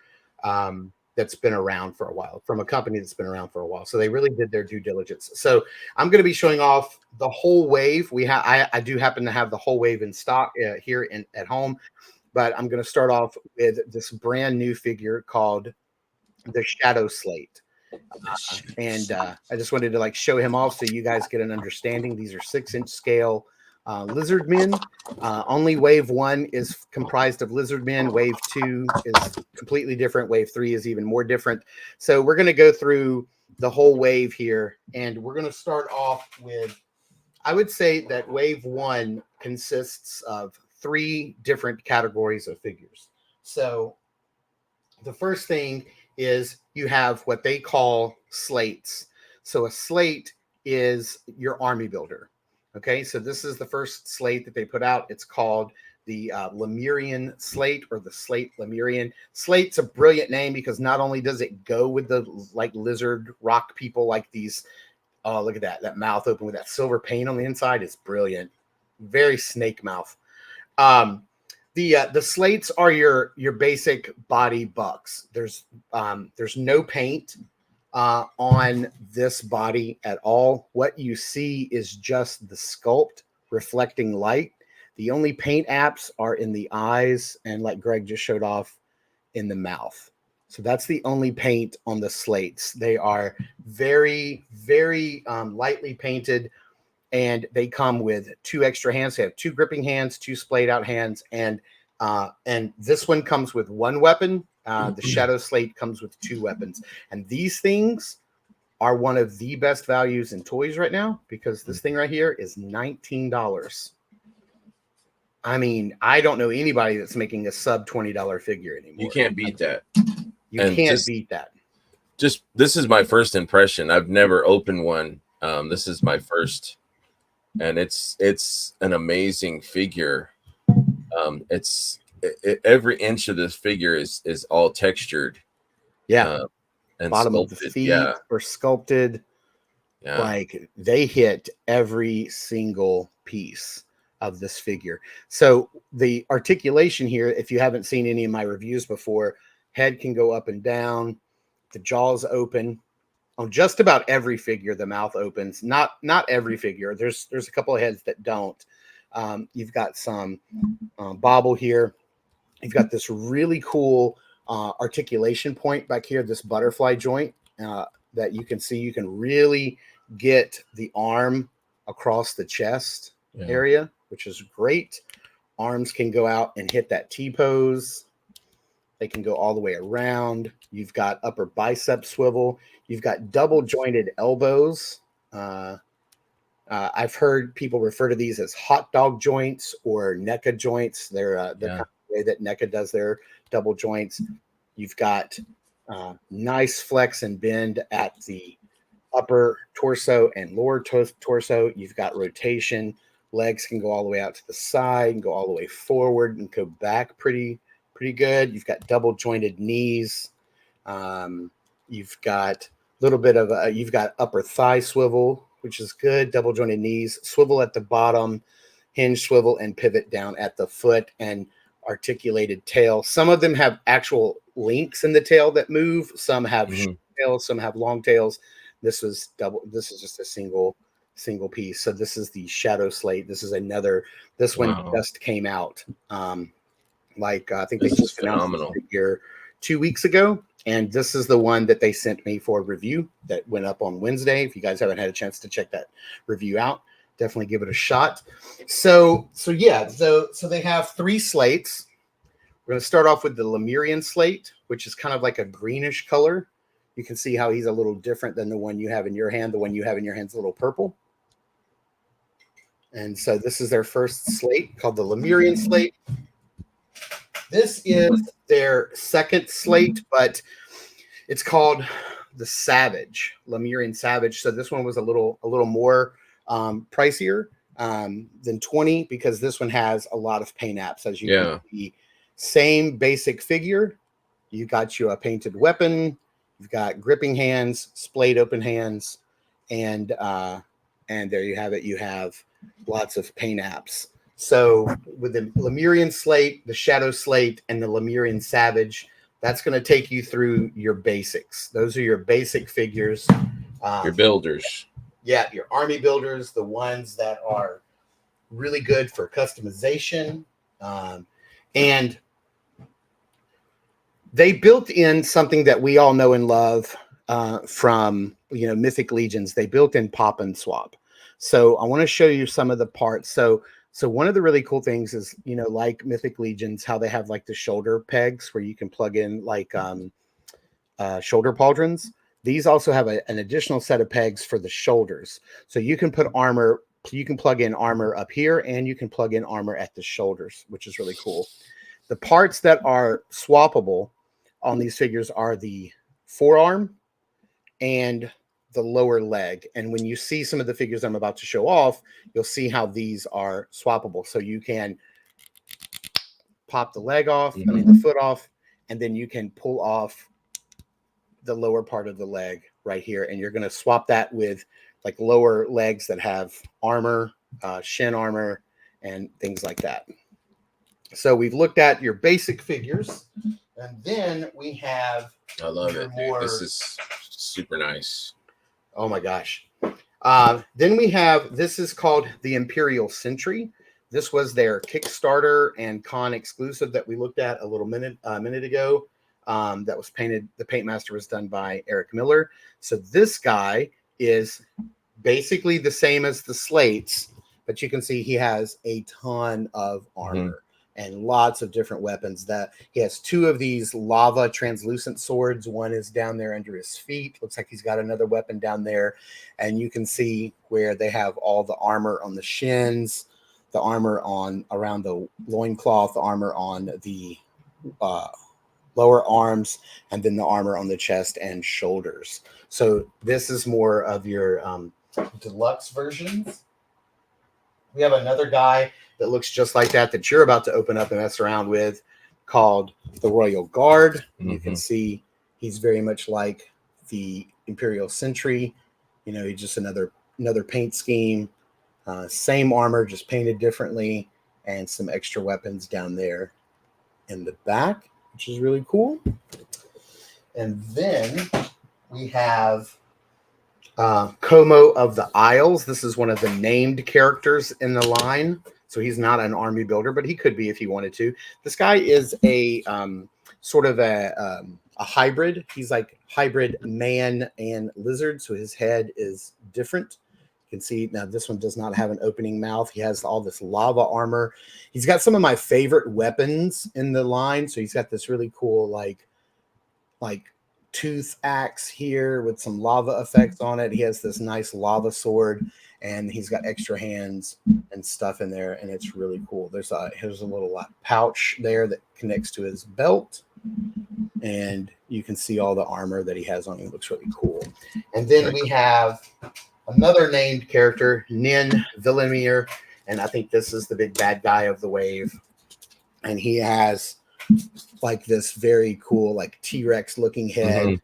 that's been around for a while, from a company that's been around for a while. So they really did their due diligence. So I'm going to be showing off the whole wave. I do happen to have the whole wave in stock here at home, but I'm going to start off with this brand new figure called the Shadow Slate. And I just wanted to show him off so you guys get an understanding. These are 6-inch scale lizard men. Only wave 1 is comprised of lizard men. Wave 2 is completely different. Wave 3 is even more different. So we're going to go through the whole wave here, and we're going to start off with, I would say that wave 1 consists of 3 different categories of figures. So the first thing is you have what they call slates. So a slate is your army builder. Okay, so this is the first slate that they put out. It's called the Lemurian slate, or the slate Lemurian. Slate's a brilliant name because not only does it go with the lizard rock people like these. Oh, look at that mouth open with that silver paint on the inside is brilliant. Very snake mouth. The slates are your basic body bucks. There's no paint on this body at all. What you see is just the sculpt reflecting light. The only paint apps are in the eyes and, like Greg just showed off, in the mouth. So that's the only paint on the slates. They are very, very lightly painted, and they come with 2 extra hands. They have 2 gripping hands, 2 splayed out hands, and this one comes with 1 weapon. The Shadow Slate comes with 2 weapons. And these things are one of the best values in toys right now, because this thing right here is $19. I mean, I don't know anybody that's making a sub $20 figure anymore. You can't beat that. You can't beat that. Just this is my first impression. I've never opened one. This is my first, and it's an amazing figure. Every inch of this figure is all textured. Yeah. And bottom sculpted. Of the feet are sculpted. Yeah. Like they hit every single piece of this figure. So the articulation here, if you haven't seen any of my reviews before, head can go up and down, the jaws open. On just about every figure, the mouth opens. Not every figure. There's a couple of heads that don't. You've got some bobble here. You've got this really cool articulation point back here, this butterfly joint that you can see. You can really get the arm across the chest area, which is great. Arms can go out and hit that T-pose. They can go all the way around. You've got upper bicep swivel. You've got double jointed elbows. I've heard people refer to these as hot dog joints or NECA joints. They're kind of the way that NECA does their double joints. You've got nice flex and bend at the upper torso and lower torso. You've got rotation. Legs can go all the way out to the side and go all the way forward and go back pretty good. You've got double jointed knees. You've got a little bit of you've got upper thigh swivel, which is good. Double jointed knees, swivel at the bottom, hinge swivel, and pivot down at the foot, and articulated tail. Some of them have actual links in the tail that move. Some have short tails. Some have long tails. This is just a single piece. So this is the Shadow Slate. This is another. This one just came out. I think they just announced the figure 2 weeks ago, and this is the one that they sent me for review that went up on Wednesday. If you guys haven't had a chance to check that review out, definitely give it a shot. So they have 3 slates. We're going to start off with the Lemurian slate, which is kind of like a greenish color. You can see how he's a little different than the one you have in your hand. The one you have in your hand is a little purple. And so this is their first slate called the Lemurian slate. This is their second slate, but it's called the Savage, Lemurian Savage. So this one was a little more pricier than 20, because this one has a lot of paint apps. As you can see, same basic figure. You got you a painted weapon. You've got gripping hands, splayed open hands, and there you have it. You have lots of paint apps. So with the Lemurian slate, the Shadow Slate, and the Lemurian Savage, that's going to take you through your basics. Those are your basic figures. Your builders. Yeah, your army builders, the ones that are really good for customization. And they built in something that we all know and love from Mythic Legions. They built in pop and swap. So I want to show you some of the parts. So one of the really cool things is, like Mythic Legions, how they have like the shoulder pegs where you can plug in like shoulder pauldrons. These also have an additional set of pegs for the shoulders. So you can put armor, you can plug in armor up here, and you can plug in armor at the shoulders, which is really cool. The parts that are swappable on these figures are the forearm and the lower leg. And when you see some of the figures I'm about to show off, you'll see how these are swappable. So you can pop the leg off, the foot off, and then you can pull off the lower part of the leg right here. And you're going to swap that with like lower legs that have armor, shin armor, and things like that. So we've looked at your basic figures, and then we have. I love it, dude. This is super nice. Oh my gosh. Then we have, this is called the Imperial Sentry. This was their Kickstarter and con exclusive that we looked at a minute ago. That was painted. The paint master was done by Eric Miller. So this guy is basically the same as the slates, but you can see he has a ton of armor and lots of different weapons. That he has 2 of these lava translucent swords. One is down there under his feet. Looks like he's got another weapon down there. And you can see where they have all the armor on the shins, the armor on around the loincloth, the armor on the lower arms, and then the armor on the chest and shoulders. So this is more of your deluxe versions. We have another guy that looks just like that you're about to open up and mess around with, called the Royal Guard. You can see he's very much like the Imperial Sentry. You know, he's just another paint scheme. Same armor, just painted differently, and some extra weapons down there in the back, which is really cool. And then we have Como of the Isles. This is one of the named characters in the line. So he's not an army builder, but he could be if he wanted to. This guy is a sort of a hybrid. He's like hybrid man and lizard. So his head is different. You can see now this one does not have an opening mouth. He has all this lava armor. He's got some of my favorite weapons in the line. So he's got this really cool like tooth axe here with some lava effects on it. He has this nice lava sword, and he's got extra hands and stuff in there, and it's really cool. Here's a little pouch there that connects to his belt, and you can see all the armor that he has on him. It looks really cool. And then we have another named character, Nin Villemir, and I think this is the big bad guy of the wave, and he has like this very cool like T-Rex looking head,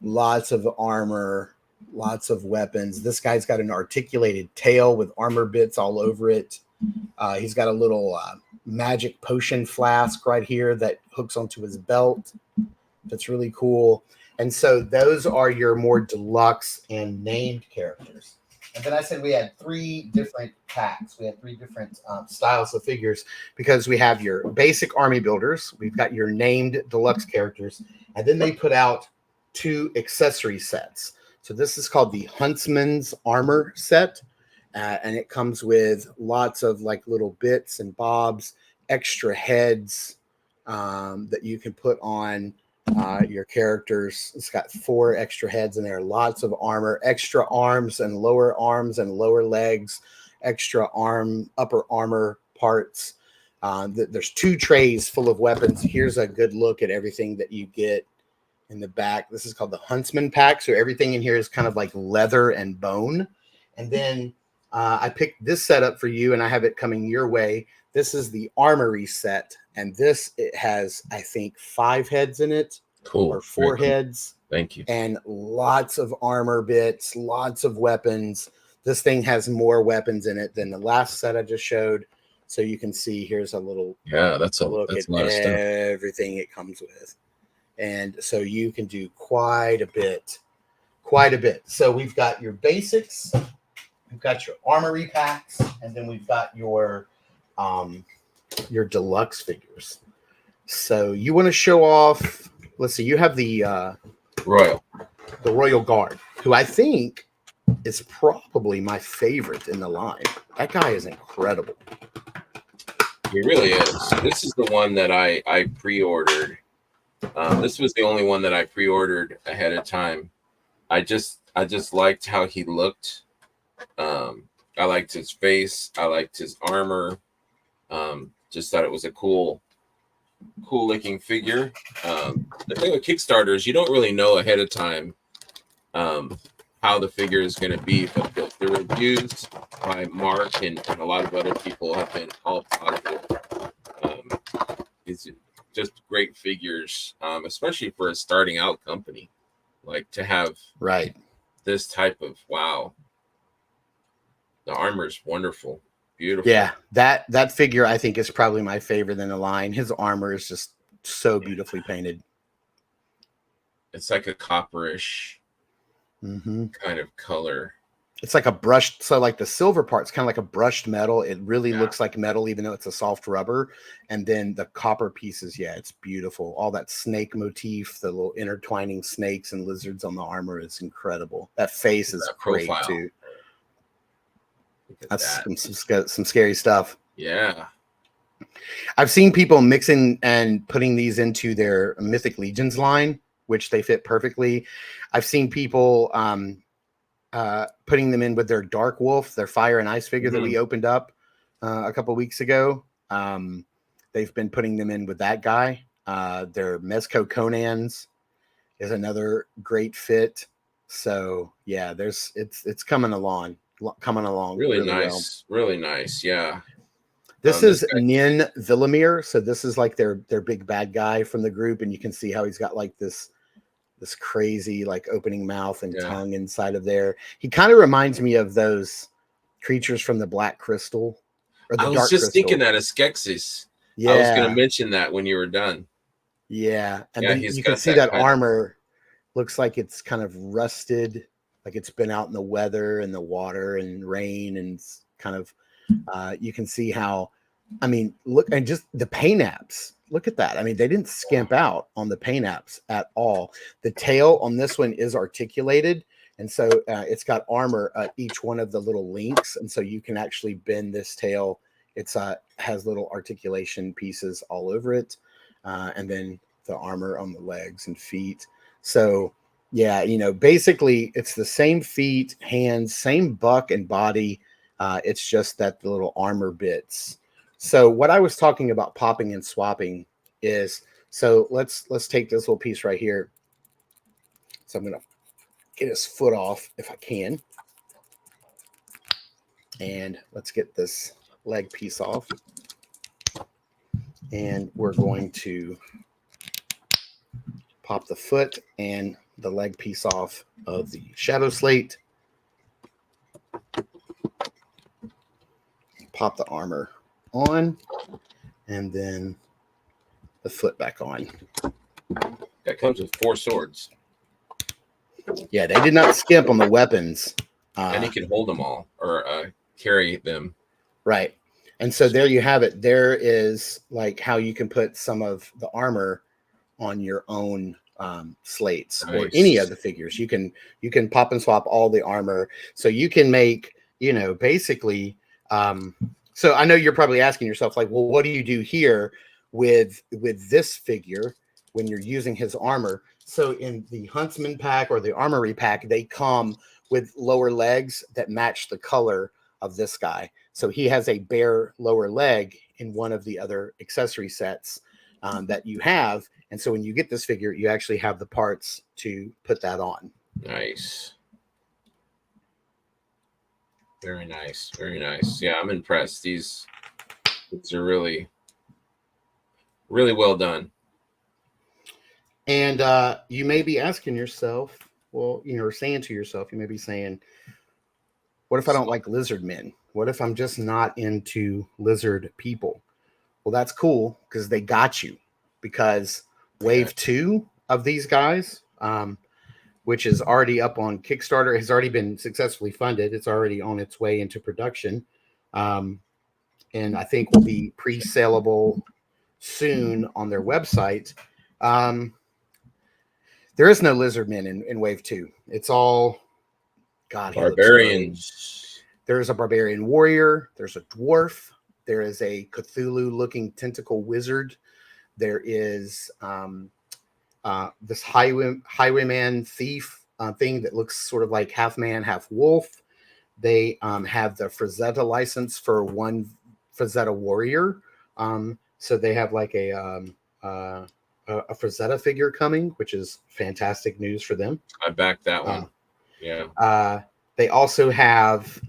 lots of armor, lots of weapons. This guy's got an articulated tail with armor bits all over it. He's got a little magic potion flask right here that hooks onto his belt. That's really cool. And so those are your more deluxe and named characters. And then I said we had 3 different packs. We had 3 different styles of figures, because we have your basic army builders. We've got your named deluxe characters. And then they put out 2 accessory sets. So this is called the Huntsman's Armor set. And it comes with lots of like little bits and bobs, extra heads that you can put on your characters. It's got 4 extra heads in there, lots of armor, extra arms and lower legs, extra upper armor parts. There's 2 trays full of weapons. Here's a good look at everything that you get in the back. This is called the Huntsman pack. So everything in here is kind of like leather and bone. And then I picked this setup for you, and I have it coming your way. This is the Armory set, and it has, I think, 5 heads in it. Cool. Or 4 heads. Thank you. And lots of armor bits, lots of weapons. This thing has more weapons in it than the last set I just showed. So you can see here's a little that's a lot of stuff. Everything it comes with. And so you can do quite a bit. So we've got your basics, we've got your armory packs, and then we've got your deluxe figures. So you want to show off, let's see, you have the Royal Guard, who I think is probably my favorite in the line. That guy is incredible. He really is. This is the one that I pre-ordered. This was the only one that I pre-ordered ahead of time. I just liked how he looked. I liked his face. I liked his armor. Just thought it was a cool looking figure. The thing with Kickstarter is you don't really know ahead of time how the figure is going to be, but the reviews by Mark and a lot of other people have been all positive. It's just great figures, especially for a starting out company, like to have this type of the armor is wonderful. Beautiful. Yeah, that figure I think is probably my favorite in the line. His armor is just so beautifully painted. It's like a copperish kind of color. it's like a brushed, so like the silver part's kind of like a brushed metal. It really looks like metal, even though it's a soft rubber. And then the copper pieces, yeah, it's beautiful. All that snake motif, the little intertwining snakes and lizards on the armor is incredible. That face is great too. That's some scary stuff. Yeah. I've seen people mixing and putting these into their Mythic Legions line, which they fit perfectly. I've seen people putting them in with their Dark Wolf, their Fire and Ice figure that we opened up a couple weeks ago. They've been putting them in with that guy. Their Mezco Conans is another great fit. So yeah, it's coming along really nice well. Really nice. Yeah. This is Nin Villamir. So this is like their big bad guy from the group, and you can see how he's got like this crazy like opening mouth and tongue inside of there. He kind of reminds me of those creatures from the Black Crystal or the I was Dark just Crystal. thinking that as Skeksis. Yeah, I was going to mention that when you were done. Yeah, and then you can see that armor looks like it's kind of rusted, like it's been out in the weather and the water and rain, and kind of you can see how, I mean, look, and just the paint apps. Look at that. I mean, they didn't skimp out on the paint apps at all. The tail on this one is articulated. And so it's got armor at each one of the little links. And so you can actually bend this tail. It's has little articulation pieces all over it. And then the armor on the legs and feet. So yeah, you know, basically it's the same feet, hands, same buck and body. It's just that the little armor bits. So what I was talking about popping and swapping is, so let's take this little piece right here. So I'm going to get his foot off if I can. And let's get this leg piece off. And we're going to pop the foot and the leg piece off of the Shadow Slate. Pop the armor on, and then the foot back on. That comes with 4 swords. Yeah, they did not skimp on the weapons. And he can hold them all or carry them. Right. And so there you have it. There is like how you can put some of the armor on your own slates or any of the figures. You can pop and swap all the armor. So you can make, you know, basically so I know you're probably asking yourself, like, well, what do you do here with this figure when you're using his armor? So in the Huntsman pack or the Armory pack, they come with lower legs that match the color of this guy. So he has a bare lower leg in one of the other accessory sets that you have. And so when you get this figure, you actually have the parts to put that on. Nice. Very nice. Very nice. Yeah, I'm impressed. These are really, really well done. And you may be asking yourself, well, you know, or saying to yourself, you may be saying, what if I don't like lizard men? What if I'm just not into lizard people? Well, that's cool because they got you. Because wave 2 of these guys, which is already up on Kickstarter, has already been successfully funded. It's already on its way into production. And I think will be pre-saleable soon on their website. There is no lizard men in wave 2. It's all barbarians. There's a barbarian warrior. There's a dwarf. There is a Cthulhu-looking tentacle wizard. There is this highwayman thief thing that looks sort of like half man, half wolf. They have the Frazetta license for one Frazetta warrior. So they have like a Frazetta figure coming, which is fantastic news for them. I backed that one. Yeah. They also have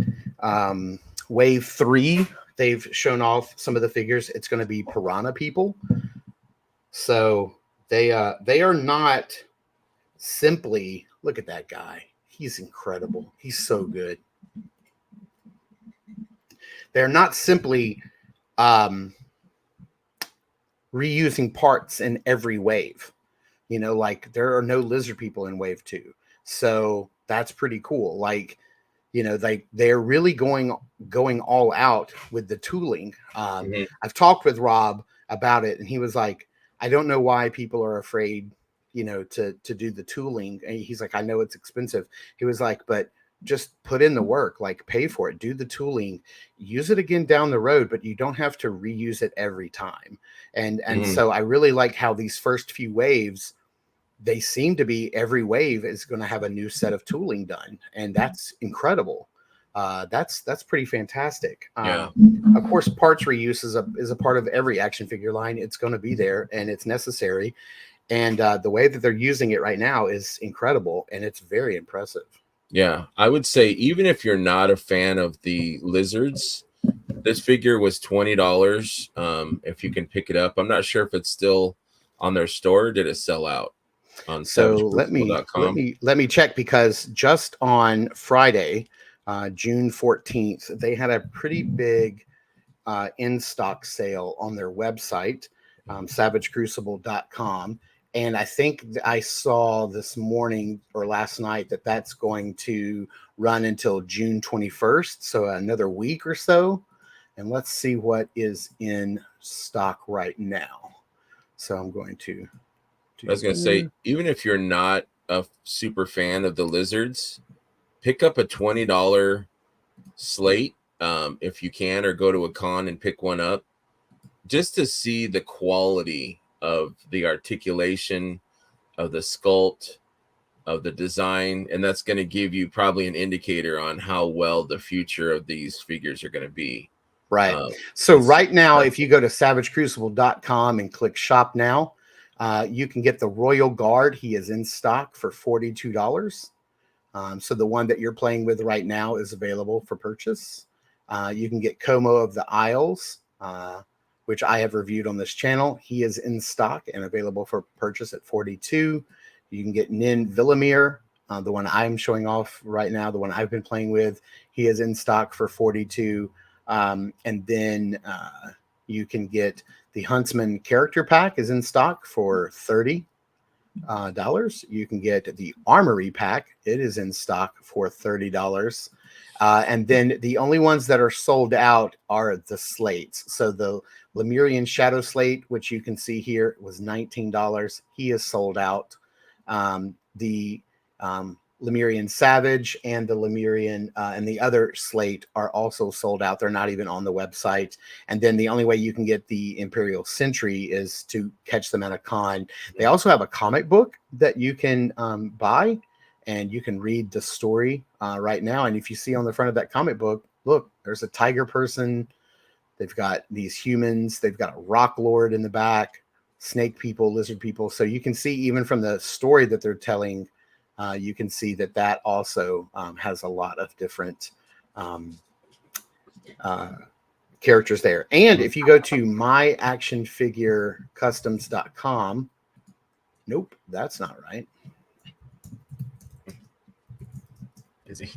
wave 3. They've shown off some of the figures. It's going to be piranha people. So they are not simply, look at that guy. He's incredible. He's so good. They're not simply reusing parts in every wave. You know, like there are no lizard people in wave 2. So that's pretty cool. Like, they're really going all out with the tooling. Mhm. I've talked with Rob about it, and he was like, I don't know why people are afraid, to do the tooling. And he's like, I know it's expensive. He was like, but just put in the work, like pay for it, do the tooling, use it again down the road, but you don't have to reuse it every time. And so I really like how these first few waves, they seem to be, every wave is going to have a new set of tooling done, and that's incredible. That's pretty fantastic. Yeah. Of course, parts reuse is a part of every action figure line. It's going to be there, and it's necessary. And the way that they're using it right now is incredible, and it's very impressive. Yeah, I would say even if you're not a fan of the lizards, this figure was $20. If you can pick it up, I'm not sure if it's still on their store. Did it sell out on So SavageCrucible.com? let me check, because just on Friday, June 14th, they had a pretty big in stock sale on their website, SavageCrucible.com. And I think I saw this morning or last night that that's going to run until June 21st. So another week or so. And let's see what is in stock right now. So I'm going to I was going to say, even if you're not a super fan of the lizards, pick up a $20 slate if you can, or go to a con and pick one up just to see the quality of the articulation, of the sculpt, of the design. And that's going to give you probably an indicator on how well the future of these figures are going to be. Right. So right now, if you go to SavageCrucible.com and click shop now, you can get the Royal Guard. He is in stock for $42. So the one that you're playing with right now is available for purchase. You can get Como of the Isles, which I have reviewed on this channel. He is in stock and available for purchase at $42. You can get Nin Villamir, the one I'm showing off right now, the one I've been playing with. He is in stock for $42. And then you can get the Huntsman character pack is in stock for $30. You can get the Armory pack. It is in stock for $30. And then the only ones that are sold out are the slates. So the Lemurian Shadow Slate, which you can see here, was $19. He is sold out. The Lemurian Savage and the Lemurian and the other slate are also sold out. They're not even on the website. And then the only way you can get the Imperial Sentry is to catch them at a con. They also have a comic book that you can buy, and you can read the story right now. And if you see on the front of that comic book, look, there's a tiger person. They've got these humans. They've got a rock lord in the back, snake people, lizard people. So you can see even from the story that they're telling, you can see that that also has a lot of different characters there. And if you go to myactionfigurecustoms.com, nope, that's not right. Is it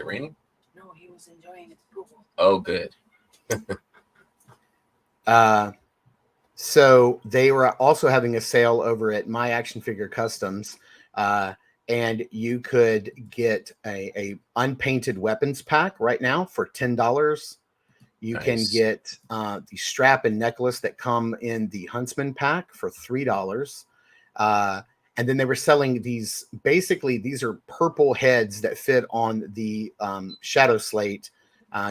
raining? No, he was enjoying his pool. Oh, good. So they were also having a sale over at My Action Figure Customs, and you could get a unpainted weapons pack right now for $10. You can get the strap and necklace that come in the Huntsman pack for $3. And then they were selling these, basically these are purple heads that fit on the Shadow Slate.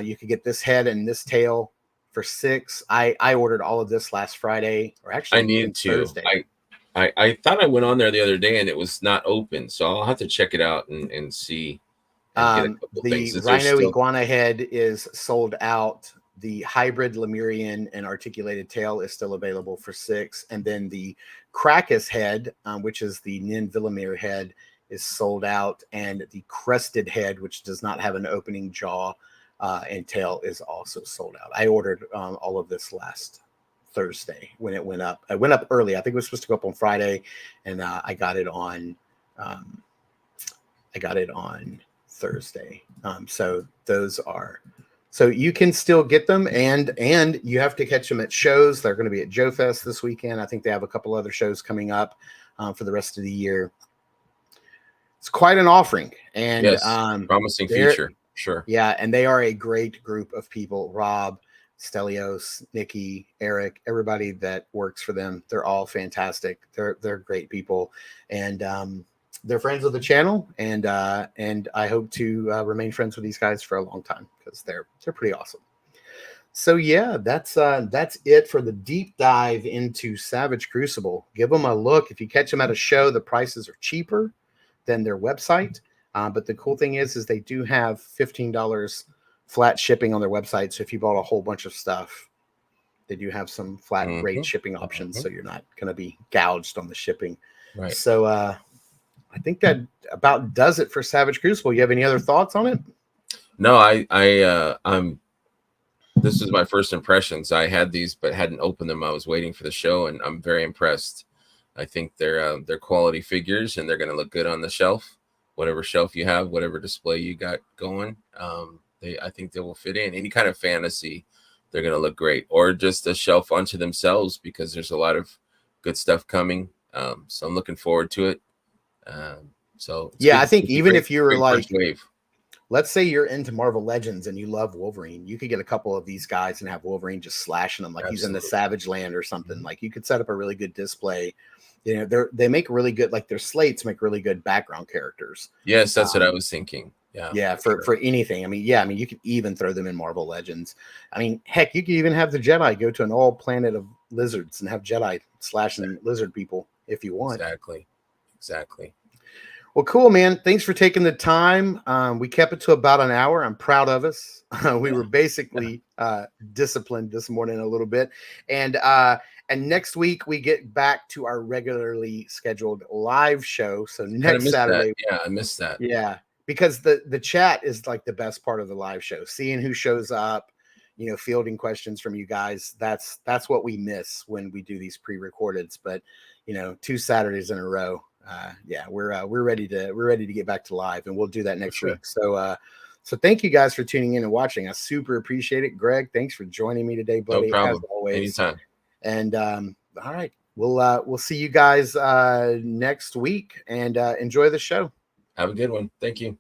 You could get this head and this tail for $6. I ordered all of this last Friday, or actually I needed to. Thursday. I thought I went on there the other day and it was not open, so I'll have to check it out and see. And the Rhino Iguana head is sold out. The hybrid Lemurian and articulated tail is still available for $6. And then the Krakus head, which is the Nin Villamir head, is sold out. And the crested head, which does not have an opening jaw and tail, is also sold out. I ordered all of this last Thursday when it went up. I went up early. I think it was supposed to go up on Friday, and I got it on Thursday. So those are, so you can still get them, and you have to catch them at shows. They're going to be at Joe Fest this weekend. I think they have a couple other shows coming up for the rest of the year. It's quite an offering, and yes, promising future. Sure. Yeah, and they are a great group of people. Rob, Stelios, Nikki, Eric, everybody that works for them. They're all fantastic. They're great people, and they're friends of the channel. And I hope to remain friends with these guys for a long time because they're pretty awesome. So yeah, that's it for the deep dive into Savage Crucible. Give them a look. If you catch them at a show, the prices are cheaper than their website. But the cool thing is they do have $15 flat shipping on their website. So if you bought a whole bunch of stuff, they do have some flat rate shipping options. So you're not going to be gouged on the shipping. Right. So I think that about does it for Savage Crucible. You have any other thoughts on it? No, I'm. This is my first impressions. I had these, but hadn't opened them. I was waiting for the show, and I'm very impressed. I think they're quality figures, and they're going to look good on the shelf. Whatever shelf you have, whatever display you got going, I think they will fit in any kind of fantasy. They're going to look great, or just a shelf unto themselves because there's a lot of good stuff coming. So I'm looking forward to it. So yeah, I think even if you're like, wave. Let's say you're into Marvel Legends and you love Wolverine, you could get a couple of these guys and have Wolverine just slashing them like he's in the Savage Land or something. Like you could set up a really good display. You know, they make really good, like their slates make really good background characters. Yes, that's what I was thinking. Yeah, for anything. I mean, you could even throw them in Marvel Legends. I mean, heck, you could even have the Jedi go to an all planet of lizards and have Jedi slashing lizard people if you want. Exactly. Well, cool, man. Thanks for taking the time. We kept it to about an hour. I'm proud of us. We were basically disciplined this morning a little bit. And next week we get back to our regularly scheduled live show. So next Saturday. Yeah, I missed that. Yeah, because the chat is like the best part of the live show. Seeing who shows up, you know, fielding questions from you guys. That's what we miss when we do these pre-recordeds. But you know, 2 Saturdays in a row. We're ready to get back to live, and we'll do that next week. So thank you guys for tuning in and watching. I super appreciate it. Greg, thanks for joining me today, buddy. No problem. As always. Anytime. And all right, we'll see you guys next week, and enjoy the show. Have a good one. Thank you.